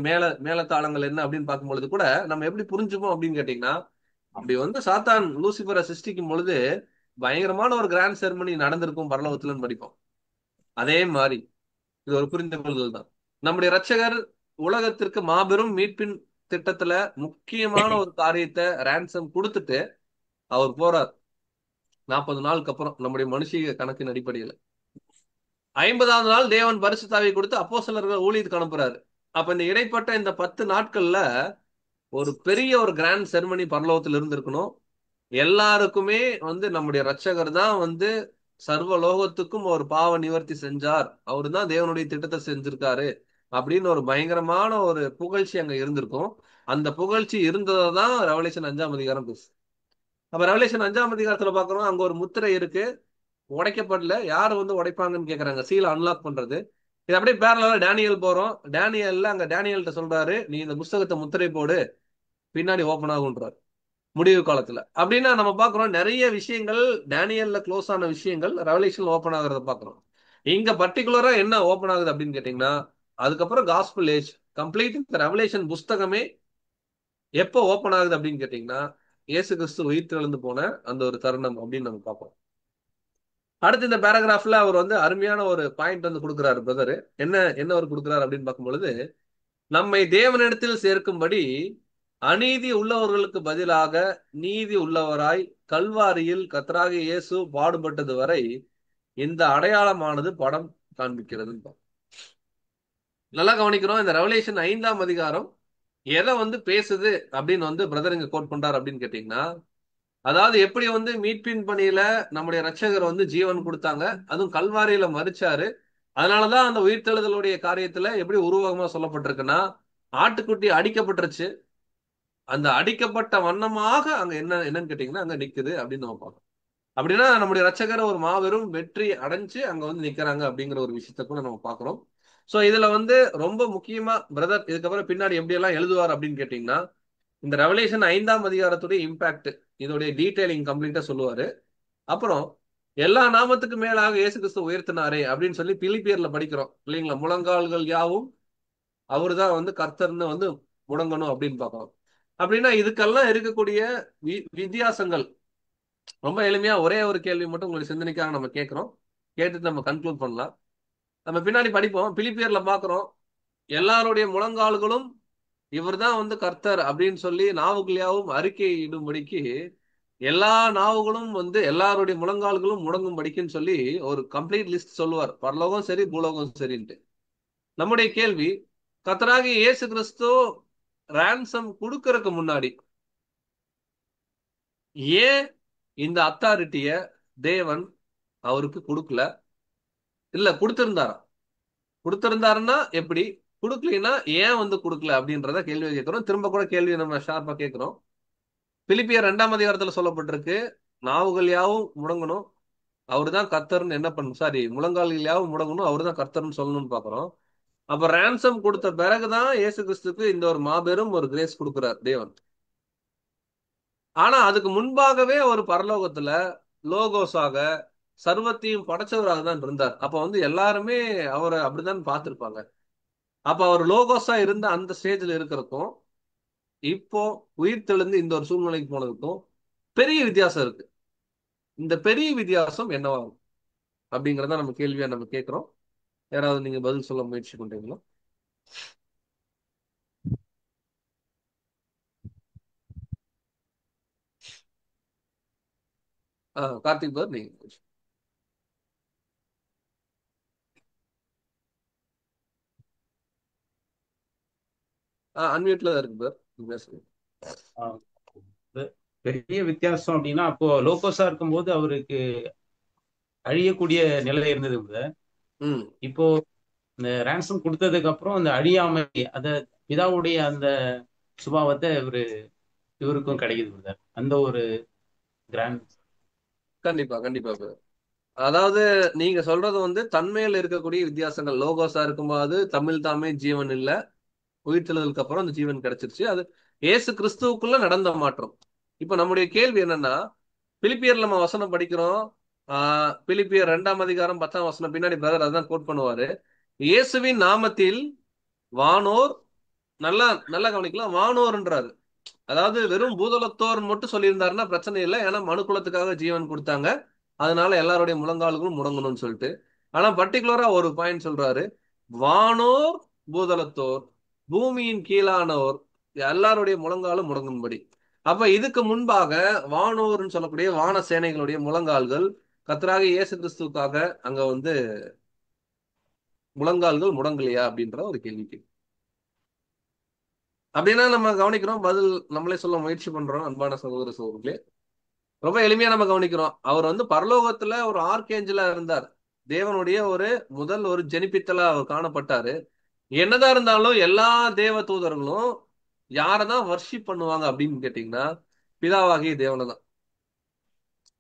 மேலத்தாளங்கள் என்ன அப்படின்னு பார்க்கும்பொழுது கூட நம்ம எப்படி புரிஞ்சுப்போம் அப்படின்னு கேட்டீங்கன்னா, அப்படி வந்து சாத்தான் லூசிபரை சிருஷ்டிக்கும் பொழுது பயங்கரமான ஒரு கிராண்ட் செரமனி நடந்திருக்கும் பரலோகத்துலன்னு படிப்போம். அதே மாதிரி இது ஒரு புரிந்து கொள்ளுதல் தான். நம்முடைய இரட்சகர் உலகத்திற்கு மாபெரும் மீட்பின் திட்டத்துல முக்கியமான ஒரு காரியத்தை ரேன்சம் கொடுத்துட்டு அவர் போறார் 40 நாளுக்கு அப்புறம் நம்முடைய மனுஷீக கணக்கின் அடிப்படையில. 50வது நாள் தேவன் பரிசுத்த ஆவியை கொடுத்து அப்போஸ்தலர்கள் ஊழியத்துக்கு அனுப்புறாரு. அப்ப இந்த இடைப்பட்ட இந்த 10 நாட்கள்ல ஒரு பெரிய ஒரு கிராண்ட் செரமனி பரலோகத்தில் இருந்திருக்கணும். எல்லாருக்குமே வந்து நம்முடைய இரட்சகர் தான் வந்து சர்வ லோகத்துக்கும் ஒரு பாவ நிவர்த்தி செஞ்சார், அவரு தான் தேவனுடைய திட்டத்தை செஞ்சிருக்காரு அப்படின்னு ஒரு பயங்கரமான ஒரு புகழ்ச்சி அங்க இருந்திருக்கும். அந்த புகழ்ச்சி இருந்ததை தான் ரெவலேஷன் 5ஆம் அதிகாரம் பேசு. அப்ப ரெவலேஷன் 5ஆம் அதிகாரத்துல பாக்குறோம், அங்க ஒரு முத்திரை இருக்கு, உடைக்கப்படல. யாரு வந்து உடைப்பாங்கன்னு கேக்குறாங்க, சீலை அன்லாக் பண்றது. இது அப்படியே பேரலா டேனியல் போறோம். டேனியல்ல அங்க டேனியல்கிட்ட சொல்றாரு, நீ இந்த புஸ்தகத்தை முத்திரை போடு, பின்னாடி ஓபன் ஆகுன்றாரு முடிவு காலத்துல. அப்படின்னா நம்ம பாக்குறோம் நிறைய விஷயங்கள் டேனியல்ல க்ளோஸ் ஆன விஷயங்கள் ரெவலேஷன் ஓபன் ஆகுறத பாக்குறோம். இங்க பர்டிகுலரா என்ன ஓபன் ஆகுது அப்படின்னு கேட்டீங்கன்னா, அதுக்கப்புறம் காஸ்பல் ஏஜ் கம்ப்ளீட். இந்த ரெவலேஷன் புஸ்தகமே எப்போ ஓபன் ஆகுது அப்படின்னு கேட்டீங்கன்னா, இயேசு கிறிஸ்து உயிர் தெழுந்து போன அந்த ஒரு தருணம் அப்படின்னு நம்ம பார்ப்போம். அடுத்து இந்த பேராகிராஃப்ல அவர் வந்து அருமையான ஒரு பாயிண்ட் வந்து கொடுக்குறாரு பிரதர். என்ன அவர் கொடுக்குறாரு அப்படின்னு பார்க்கும்பொழுது, நம்மை தேவனிடத்தில் சேர்க்கும்படி அநீதி உள்ளவர்களுக்கு பதிலாக நீதி உள்ளவராய் கல்வாரியில் கர்த்தராகிய இயேசு பாடுபட்டது வரை இந்த அடையாளமானது படம் காண்பிக்கிறது. நல்லா கவனிக்கிறோம். இந்த ரெவலேஷன் 5ஆம் அதிகாரம் எதை வந்து பேசுது அப்படின்னு வந்து பிரதர் இங்க கோட் பண்றாரு அப்படின்னு கேட்டீங்கன்னா, அதாவது எப்படி வந்து மீட்பின் பணியில நம்முடைய இரட்சகர் வந்து ஜீவன் கொடுத்தாங்க, அதுவும் கல்வாரியில மரிச்சாரு. அதனாலதான் அந்த உயிர்த்தெழுதலுடைய காரியத்துல எப்படி உருவகமா சொல்லப்பட்டிருக்குன்னா, ஆட்டுக்குட்டி அடிக்கப்பட்டுருச்சு, அந்த அடிக்கப்பட்ட வண்ணமாக அங்க என்னன்னு கேட்டீங்கன்னா அங்க நிக்குது அப்படின்னு நம்ம பார்க்கணும். அப்படின்னா நம்முடைய இரட்சகர் ஒரு மாபெரும் வெற்றி அடைஞ்சு அங்க வந்து நிக்கிறாங்க அப்படிங்கிற ஒரு விஷயத்த கூட நம்ம பாக்குறோம். சோ இதுல வந்து ரொம்ப முக்கியமா பிரதர் இதுக்கப்புறம் பின்னாடி எப்படி எல்லாம் எழுதுவார் அப்படின்னு கேட்டீங்கன்னா, இந்த ரெவலேஷன் 5ஆம் அதிகாரத்துடைய இம்பாக்ட், இதோடைய டீடைலிங் கம்ப்ளீட்டா சொல்லுவாரு. அப்புறம் எல்லா நாமத்துக்கு மேலாக இயேசு கிறிஸ்து உயர்த்தினாரே அப்படின்னு சொல்லி பிலிப்பியர்ல படிக்கிறோம் இல்லைங்களா? முழங்கால்கள் யாவும் அவரு தான் வந்து கர்த்தர்னு வந்து முடங்கணும் அப்படின்னு பார்க்கணும். அப்படின்னா இதுக்கெல்லாம் இருக்கக்கூடிய வித்தியாசங்கள் ரொம்ப எளிமையா ஒரே ஒரு கேள்வி மட்டும் உங்களுக்கு சிந்தனைக்காக நம்ம கேட்கிறோம், கேட்டுட்டு நம்ம கன்க்ளூட் பண்ணலாம். நம்ம பின்னாடி படிப்போம். பிலிப்பியர்ல பாக்குறோம், எல்லாருடைய முழங்கால்களும் இவர் தான் வந்து கர்த்தர் அப்படின்னு சொல்லி நாவுகளையாவும் அறிக்கையிடும்படிக்கு எல்லா நாவுகளும் வந்து எல்லாருடைய முழங்கால்களும் முடங்கும்படிக்குன்னு சொல்லி ஒரு கம்ப்ளீட் லிஸ்ட் சொல்லுவார், பரலோகம் சரி பூலோகம் சரின்ட்டு. நம்முடைய கேள்வி, கர்த்தராகிய இயேசு கிறிஸ்து ரான்சம் கொடுக்கறதுக்கு முன்னாடி ஏன் இந்த அத்தாரிட்டிய தேவன் அவருக்கு கொடுக்கல? இல்ல கொடுத்திருந்தாருன்னா எப்படி, கொடுக்கலைன்னா ஏன் வந்து கொடுக்கல அப்படின்றத கேள்வி கேட்கிறோம். திரும்ப கூட கேள்வி நம்ம ஷார்ப்பா கேட்கிறோம். பிலிப்பியர் 2ஆம் அதிகாரத்துல சொல்லப்பட்டிருக்கு, நாவுகள் யாவும் முடங்கணும், அவருதான் கர்த்தர்னு என்ன பண்ணும், சாரி, முழங்கால்கள் யாவும் முடங்கணும், அவருதான் கர்த்தர்னு சொல்லணும்னு பாக்குறோம். அப்ப ransom கொடுத்த பிறகுதான் இயேசு கிறிஸ்துக்கு இந்த ஒரு மாபெரும் ஒரு கிரேஸ் கொடுக்கிறார் தேவன். ஆனா அதுக்கு முன்பாகவே ஒரு பரலோகத்துல லோகோஸாக சர்வத்தையும் படைச்சவராக தான் இருந்தார். அப்ப வந்து எல்லாருமே அவரை அப்படிதான் பார்த்திருப்பாங்க. அப்ப அவர் லோகோஸா இருந்த அந்த ஸ்டேஜ்ல இருக்கிறதுக்கும் இப்போ உயிர் தெழுந்து இந்த ஒரு சூழ்நிலைக்கு போனதுக்கும் பெரிய வித்தியாசம் இருக்கு. இந்த பெரிய வித்தியாசம் என்னவாகும் அப்படிங்கறத நம்ம கேள்வியா நம்ம கேட்கிறோம். யாராவது நீங்க பதில் சொல்ல முயற்சி பண்றீங்களா? கார்த்திக் பார், நீங்க அன்மியூட்ல தான் இருக்கு பார், நீங்க பேசுங்க. பெரிய வித்தியாசம் அப்படின்னா, அப்போ லோகோஸா இருக்கும்போது அவருக்கு அழியக்கூடிய நிலை இருந்தது. இப்போ இந்த ransom கொடுத்ததுக்கு அப்புறம் அந்த அழியாமை, அத பிதாவுடைய அந்த சுபாவத்தை இவருக்கும் கிடைக்குது. அந்த ஒரு கிராண்ட். கண்டிப்பா கண்டிப்பா பார். அதாவது நீங்க சொல்றது வந்து தன்மையில இருக்கக்கூடிய வித்தியாசங்கள். லோகோஸா இருக்கும்போது தமிழ் தாமே ஜீவன் இல்ல, உயிர்த்தெழுதலுக்கு அப்புறம் அந்த ஜீவன் கிடைச்சிருச்சு. அது இயேசு கிறிஸ்துவுக்குள்ள நடந்த மாற்றம். இப்ப நம்முடைய கேள்வி என்னன்னா, பிலிப்பியர்ல நம்ம வசனம் படிக்கிறோம். பிலிப்பியர் 2ஆம் அதிகாரம் 10ஆம் வசனம் பின்னாடி பிரதர் அதான் கோட் பண்ணுவாரு. இயேசுவின் நாமத்தில் வானோர், நல்லா நல்லா கவனிக்கலாம், வானோர்ன்றாரு. அதாவது வெறும் பூதலத்தோர் மட்டும் சொல்லியிருந்தாருன்னா பிரச்சனை இல்லை, ஏன்னா மனுக்குலத்துக்காக ஜீவன் கொடுத்தாங்க, அதனால எல்லாருடைய முழங்கால்களும் முடங்கணும்னு சொல்லிட்டு. ஆனா பர்டிகுலரா ஒரு பாயிண்ட் சொல்றாரு, வானோர் பூதலத்தோர் பூமியின் கீழானோர் எல்லாருடைய முழங்காலும் முடங்கும்படி. அப்ப இதுக்கு முன்பாக வானோர்னு சொல்லக்கூடிய வான சேனைகளுடைய முழங்கால்கள் கர்த்தராகிய இயேசு கிறிஸ்துவுக்காக அங்க வந்து முழங்கால்கள் முடங்கலையா அப்படின்ற ஒரு கேள்விக்கு அப்படின்னா நம்ம கவனிக்கிறோம், பதில் நம்மளே சொல்ல முயற்சி பண்றோம். அன்பான சகோதர சகோதரிகளே, ரொம்ப எளிமையா நம்ம கவனிக்கிறோம். அவர் வந்து பரலோகத்துல ஒரு ஆர்கேஞ்சலா இருந்தார், தேவனுடைய முதல் ஒரு ஜெனிபித்தலா அவர் காணப்பட்டாரு. என்னதான் இருந்தாலும் எல்லா தேவ தூதர்களும் யாரதான் வர்ஷிப் பண்ணுவாங்க அப்படின்னு கேட்டீங்கன்னா பிதாவாகிய தேவனை தான்.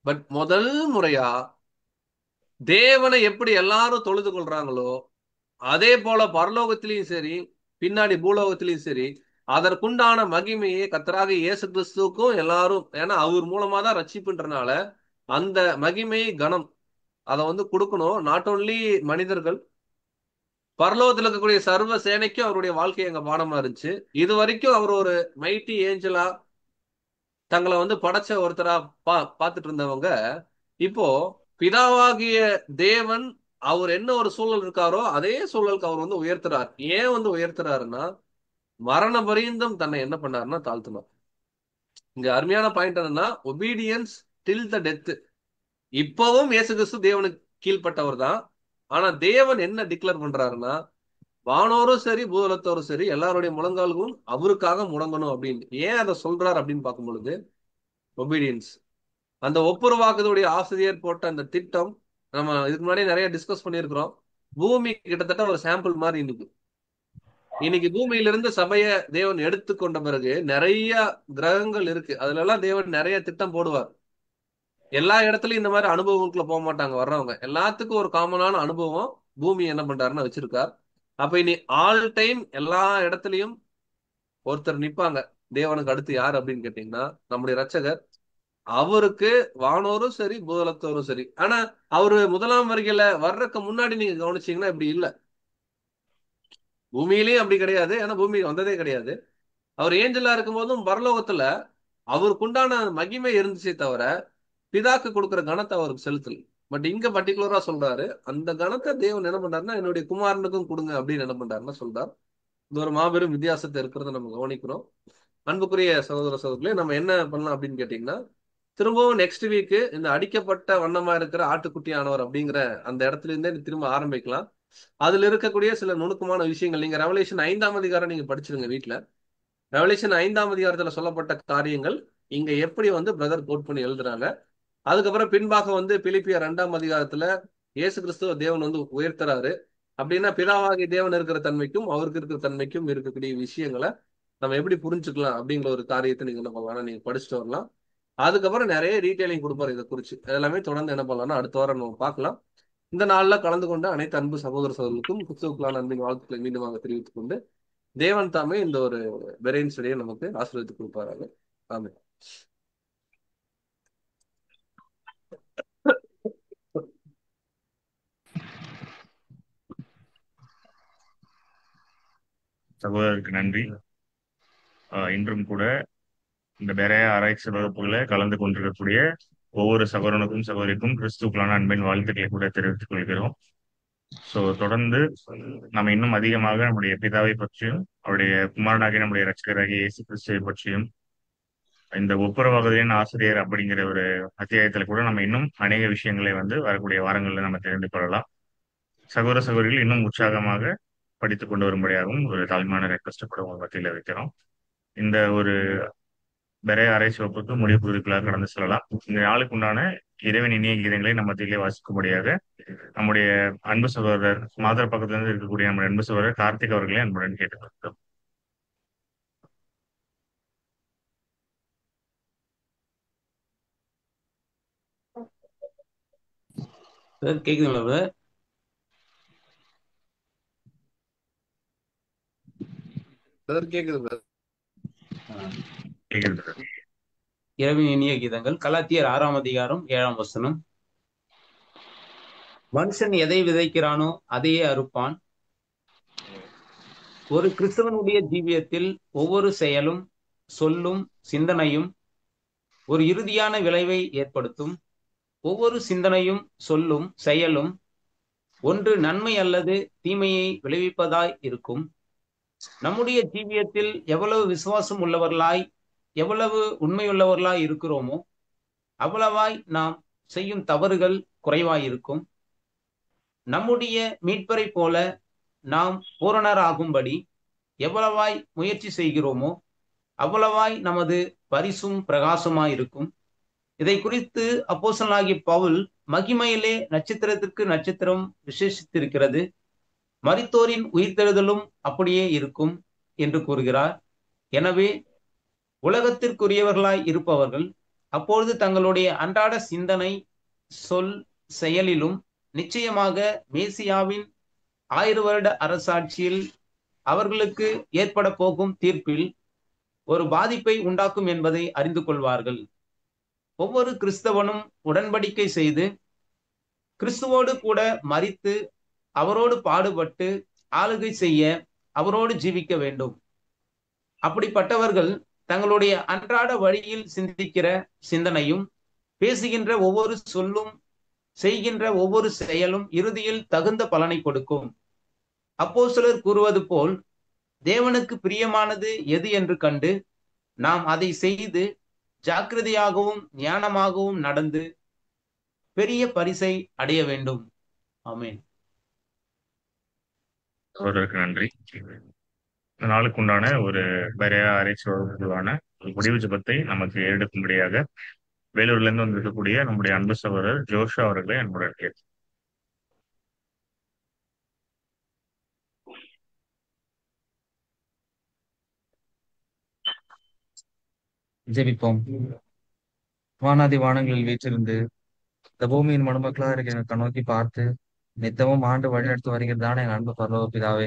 பட் முதல் முறையா தேவனை எப்படி எல்லாரும் தொழுது கொள்றாங்களோ அதே போல பரலோகத்திலையும் சரி பின்னாடி பூலோகத்திலையும் சரி அதற்குண்டான மகிமையை கர்த்தராகிய இயேசு கிறிஸ்துவுக்கும் எல்லாரும், ஏன்னா அவர் மூலமா தான் ரட்சிப்புன்றனால அந்த மகிமை கனம் அதை வந்து கொடுக்கணும். நாட் ஓன்லி மனிதர்கள், பரலோகத்தில் இருக்கக்கூடிய சர்வ சேனைக்கும் அவருடைய வாழ்க்கை அங்க பாடமா இருந்துச்சு. இது வரைக்கும் அவர் ஒரு மைட்டி ஏஞ்சலா தங்களை வந்து படைச்ச ஒருத்தரா பார்த்துட்டு இருந்தவங்க இப்போ பிதாவாகிய தேவன் அவர் என்ன ஒரு சூழல் இருக்காரோ அதே சூழலுக்கு அவர் வந்து உயர்த்துறார். ஏன் வந்து உயர்த்துறாருன்னா மரண பரியந்தம் தன்னை என்ன பண்ணாருன்னா தாழ்த்தினார். இங்க அருமையான பாயிண்ட் என்னன்னா ஒபீடியன்ஸ் டில் த டெத். இப்பவும் இயேசு கிறிஸ்து தேவனுக்கு கீழ்பட்டவர் தான். ஆனா தேவன் என்ன டிக்ளேர் பண்றாருன்னா வானோரும் சரி பூதலத்தோரும் சரி எல்லாருடைய முழங்கால்களும் அவருக்காக முடங்கணும் அப்படின்னு. ஏன் அதை சொல்றாரு அப்படின்னு பார்க்கும் பொழுது ஒபீடியன்ஸ். அந்த ஒப்புரவாக்குதலுடைய ஆசிரியர் போட்ட அந்த திட்டம் நம்ம இதுக்கு முன்னாடி நிறைய டிஸ்கஸ் பண்ணியிருக்கிறோம். பூமி கிட்டத்தட்ட ஒரு சாம்பிள் மாதிரி இன்னைக்கு பூமியிலிருந்து சபைய தேவன் எடுத்துக்கொண்ட பிறகு நிறைய கிரகங்கள் இருக்கு, அதுல எல்லாம் தேவன் நிறைய திட்டம் போடுவார். எல்லா இடத்துலயும் இந்த மாதிரி அனுபவங்களுக்குள்ள போக மாட்டாங்க வர்றவங்க, எல்லாத்துக்கும் ஒரு காமனான அனுபவம் பூமி என்ன பண்றாருன்னு வச்சிருக்கார். அப்ப இனி ஆல் டைம் எல்லா இடத்துலயும் ஒருத்தர் நிப்பாங்க. தேவனுக்கு அடுத்து யார் அப்படின்னு கேட்டீங்கன்னா நம்முடைய ரட்சகர். அவருக்கு வானோரும் சரி பூதலத்தோரும் சரி. ஆனா அவரு முதலாம் வருகையில வர்றதுக்கு முன்னாடி நீங்க கவனிச்சீங்கன்னா இப்படி இல்ல, பூமியிலயும் அப்படி கிடையாது, ஏன்னா பூமிக்கு வந்ததே கிடையாது. அவர் ஏஞ்சலா இருக்கும் போதும் பரலோகத்துல அவருக்குண்டான மகிமை இருந்துச்சே தவிர பிதாக்கு கொடுக்குற கணத்தை அவருக்கு செலுத்தல. பட் இங்க பர்டிகுலரா சொல்றாரு, அந்த கணத்தை தேவன் என்ன பண்றாருன்னா என்னுடைய குமாரனுக்கும் கொடுங்க அப்படின்னு என்ன பண்றாருன்னா சொல்றார். இது ஒரு மாபெரும் வித்தியாசத்தை இருக்கிறத நம்ம கவனிக்கிறோம். அன்புக்குரிய சகோதர சகோதரிகளே, நம்ம என்ன பண்ணலாம் அப்படின்னு கேட்டீங்கன்னா திரும்பவும் நெக்ஸ்ட் வீக் இந்த அடிக்கப்பட்ட வண்ணமா இருக்கிற ஆட்டுக்குட்டியானவர் அப்படிங்கிற அந்த இடத்துல இருந்தே திரும்ப ஆரம்பிக்கலாம். அதுல இருக்கக்கூடிய சில நுணுக்கமான விஷயங்கள் நீங்க ரெவலேஷன் 5ஆம் அதிகாரம் நீங்க படிச்சிருங்க வீட்டுல. ரெவலேஷன் 5ஆம் அதிகாரத்துல சொல்லப்பட்ட காரியங்கள் இங்க எப்படி வந்து பிரதர் கோட் பண்ணி எழுதுறாங்க. அதுக்கப்புறம் பின்பாக வந்து பிலிப்பியர் 2ஆம் அதிகாரத்துல இயேசு கிறிஸ்துவ தேவன் வந்து உயர்த்துறாரு. அப்படின்னா பிதாவாகிய தேவன் இருக்கிற தன்மைக்கும் அவருக்கு இருக்கிற தன்மைக்கும் இருக்கக்கூடிய விஷயங்களை நம்ம எப்படி புரிஞ்சுக்கலாம் அப்படிங்கிற ஒரு காரியத்தை நீங்க என்ன பண்ணலாம், நீங்க படிச்சுட்டு வரலாம். அதுக்கப்புறம் நிறைய டீட்டெயிலிங் கொடுப்பாரு இதை குறிச்சு. எல்லாமே தொடர்ந்து என்ன பண்ணலாம்னா அடுத்த வாரம் நம்ம பார்க்கலாம். இந்த நாள்ல கலந்து கொண்ட அனைத்து அன்பு சகோதர சகோதரர்களுக்கும் கிறிஸ்துவுக்குள்ளான அன்பின் வாழ்த்துக்களை மீண்டுமாக தெரிவித்துக் கொண்டு தேவன் தாமே இந்த ஒரு பெரேன் ஸ்டடியை நமக்கு ஆசீர்வதித்து கொடுப்பாரு. ஆமென். சகோதரருக்கு நன்றி. இன்றும் கூட இந்த பெரிய ஆராய்ச்சி வகுப்புகளை கலந்து கொண்டிருக்கக்கூடிய ஒவ்வொரு சகோதரனுக்கும் சகோதரிக்கும் கிறிஸ்துவுக்குள்ளான அன்பின் வாழ்த்துக்களை கூட தெரிவித்துக் கொள்கிறோம். ஸோ தொடர்ந்து நம்ம இன்னும் அதிகமாக நம்முடைய பிதாவை பற்றியும் அவருடைய குமாரனாகிய நம்முடைய ரட்சகராகிய இயேசு கிறிஸ்துவை பற்றியும் இந்த ஒப்புரவாகுதலின் ஆசிரியர் அப்படிங்கிற ஒரு அத்தியாயத்துல கூட நம்ம இன்னும் அநேக விஷயங்களை வந்து வரக்கூடிய வாரங்களில் நம்ம தெரிந்து கொள்ளலாம். சகோதர சகோதரிகள் இன்னும் உற்சாகமாக படித்துக் கொண்டு வரும்படியாகவும் ஒரு தாழ்மையான ரெக்வஸ்ட் கூட உங்க மத்தியில வைக்கிறோம். இந்த ஒரு பெரிய ஆராய்ச்சி வகுப்புக்கு முடிவு பகுதிக்குள்ளாக கடந்து செல்லலாம். இந்த நாளுக்கு உண்டான இறைவன் இனிய கீதங்களை நம்ம மத்தியிலே வாசிக்கும்படியாக நம்முடைய அன்பு சகோதரர் மாதர் பக்கத்திலிருந்து இருக்கக்கூடிய நம்முடைய அன்பு சகோதரர் கார்த்திக் அவர்களை அன்புடன் கேட்டுக்கொள்கிறோம். கேக்குதுங்களா? கேக்குது. இரவின் இனிய கீதங்கள். கலாத்தியர் 6ஆம் அதிகாரம் 7ஆம் வசனம். மனுஷன் எதை விதைக்கிறானோ அதையே அறுப்பான். ஒரு கிறிஸ்தவனுடைய ஜீவியத்தில் ஒவ்வொரு செயலும் சொல்லும் சிந்தனையும் ஒரு இறுதியான விளைவை ஏற்படுத்தும். ஒவ்வொரு சிந்தனையும் சொல்லும் செயலும் ஒன்று நன்மை அல்லது தீமையை விளைவிப்பதாய் இருக்கும். நம்முடைய ஜீவியத்தில் எவ்வளவு விசுவாசம் உள்ளவர்களாய் எவ்வளவு உண்மையுள்ளவர்களாய் இருக்கிறோமோ அவ்வளவாய் நாம் செய்யும் தவறுகள் குறைவாயிருக்கும். நம்முடைய மீட்பரை போல நாம் பூரணராகும்படி எவ்வளவாய் முயற்சி செய்கிறோமோ அவ்வளவாய் நமது பரிசும் பிரகாசமாயிருக்கும். இதை குறித்து அப்போஸ்தலனாகிய பவுல் மகிமையிலே நட்சத்திரத்திற்கு நட்சத்திரம் விசேஷித்திருக்கிறது, மரித்தோரின் உயிர்த்தெழுதலும் அப்படியே இருக்கும் என்று கூறுகிறார். எனவே உலகத்திற்குரியவர்களாய் இருப்பவர்கள் அப்பொழுது தங்களுடைய அன்றாட சிந்தனை சொல் செயலிலும் நிச்சயமாக மேசியாவின் 1000 வருட அரசாட்சியில் அவர்களுக்கு ஏற்பட போகும் தீர்ப்பில் ஒரு பாதிப்பை உண்டாக்கும் என்பதை அறிந்து கொள்வார்கள். ஒவ்வொரு கிறிஸ்தவனும் உடன்படிக்கை செய்து கிறிஸ்துவோடு கூட மரித்து அவரோடு பாடுபட்டு ஆளுகை செய்ய அவரோடு ஜீவிக்க வேண்டும். அப்படிப்பட்டவர்கள் தங்களுடைய அன்றாட வழியில் சிந்திக்கிற சிந்தனையும் பேசுகின்ற ஒவ்வொரு சொல்லும் செய்கின்ற ஒவ்வொரு செயலும் இறுதியில் தகுந்த பலனை கொடுக்கும். அப்போஸ்தலர் கூறுவது போல் தேவனுக்கு பிரியமானது எது என்று கண்டு நாம் அதை செய்து ஜாக்கிரதையாகவும் ஞானமாகவும் நடந்து பெரிய பரிசை அடைய வேண்டும். ஆமென். நன்றி. இந்த நாளுக்கு உண்டான ஒரு பெரிய ஆராய்ச்சி வகுப்புக்கான ஒரு முடிவு ஜெபத்தை நமக்கு எடுக்கும்படியாக வேலூர்ல இருந்து வந்திருக்கக்கூடிய நம்முடைய அன்பு சகோதரர் ஜோஷா அவர்களை அன்புடன் கேட்கிறேன். ஜெபிப்போம். வானாதி வானங்களில் வீற்றிருந்து இந்த பூமியின் மணமக்களாக இருக்கிற கண்ணோக்கி பார்த்து நித்தமும் ஆண்டு வழிநடத்தி வருகிறதான எங்க அன்பு பரலோக பிதாவே,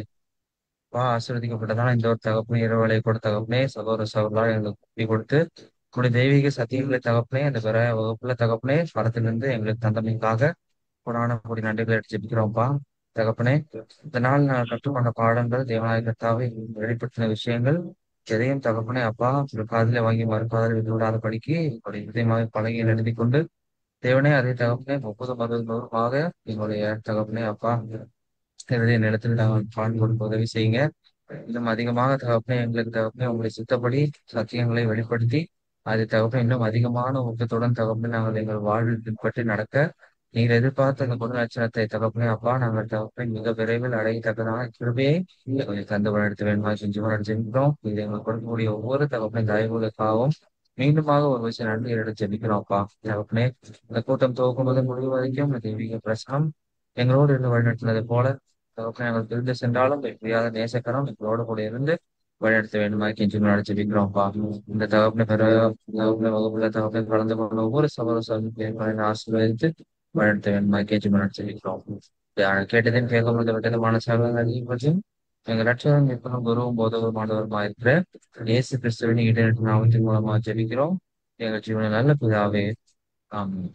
ஆசீர்வதிக்கப்பட்டதான இந்த ஒரு தகப்பனே, இரவலை கொடுத்த தகப்பனே, சகோதர சகோதரா எங்களுக்கு கூட்டி கொடுத்து உங்களுடைய தெய்வீக சத்தியங்களை தகப்பனே, அந்த பிற வகுப்புல தகப்பனே படத்திலிருந்து எங்களுக்கு தந்தமைக்காக கூடி நன்றிகளை ஜெபிக்கிறோம்ப்பா. தகப்பனே, இந்த நாள் நான் கற்றுக்கொண்ட பாடங்கள் தேவநாய கர்த்தாவே வெளிப்படுத்தின விஷயங்கள் எதையும் தகப்பனே அப்பா ஒரு காதில வாங்கி மறுக்காதல் விட்டுவிடாத படிக்கு என்னுடைய இதயமாக பலகையில் எழுதி கொண்டு தேவனே அதே தகப்பனே 30 100 எங்களுடைய தகப்பனே அப்பா என்னுடைய நிலத்தில் நாங்கள் பான் கொடுக்க உதவி செய்யுங்க. இன்னும் அதிகமாக தகப்பனே எங்களுக்கு தகப்பனே உங்களுடைய சித்தப்படி சத்தியங்களை வெளிப்படுத்தி அதை தகப்பனே இன்னும் அதிகமான ஊக்கத்துடன் தகப்பனே நாங்கள் எங்கள் வாழ்வில் பின்பற்றி நடக்க நீங்கள் எதிர்பார்த்த அந்த குணலட்சணத்தை தகப்பனே அப்பா நாங்கள் தகப்பனே மிக விரைவில் அடையத்தக்கதான கிருபையை கொஞ்சம் தந்து வளர்த்து வேணுமா செஞ்சு வளர்த்துக்கிறோம். இது எங்களுக்கு கொடுக்கக்கூடிய ஒவ்வொரு தகப்பனே தயவுகளுக்காகவும் மீண்டுமாக ஒரு விஷயம் நன்றி எடுத்து ஜெபிக்கிறோம்ப்பா. தகப்பனே, இந்த கூட்டம் துவக்கும் போது முடிவு வரைக்கும் இந்த தெய்வீக பிரசனம் எங்களோடு இருந்து வழிநடத்தினது போல தகப்பனே, எங்கள் பிரிந்து சென்றாலும் எப்படியாவது நேசக்கரம் எங்களோடு கூட இருந்து வழிநடத்த வேண்டுமா கெஞ்சி முன்னாடி ஜெபிக்கிறோம்ப்பா. இந்த தகப்பனை வகுப்புல தகப்பனை கலந்து கொண்ட ஒவ்வொரு சகோதர சகோதரிகளையும் ஆசீர்வதித்து வழிநடத்த வேண்டுமா கெஞ்சி முன்னாடி ஜெபிக்கிறோம். கேட்டதையும் கேட்கும்போது விட்டதமான சகோதரர்களையும் பற்றியும் எங்கள் ரட்சகரும் எப்பனும் குருவும் போதவருமானவருமா இருக்கிற இயேசு கிறிஸ்துவின் இடைநீட்டு நாமத்தின் மூலமா ஜெபிக்கிறோம் எங்கள் ஜீவன நல்ல பிதாவே. ஆமென்.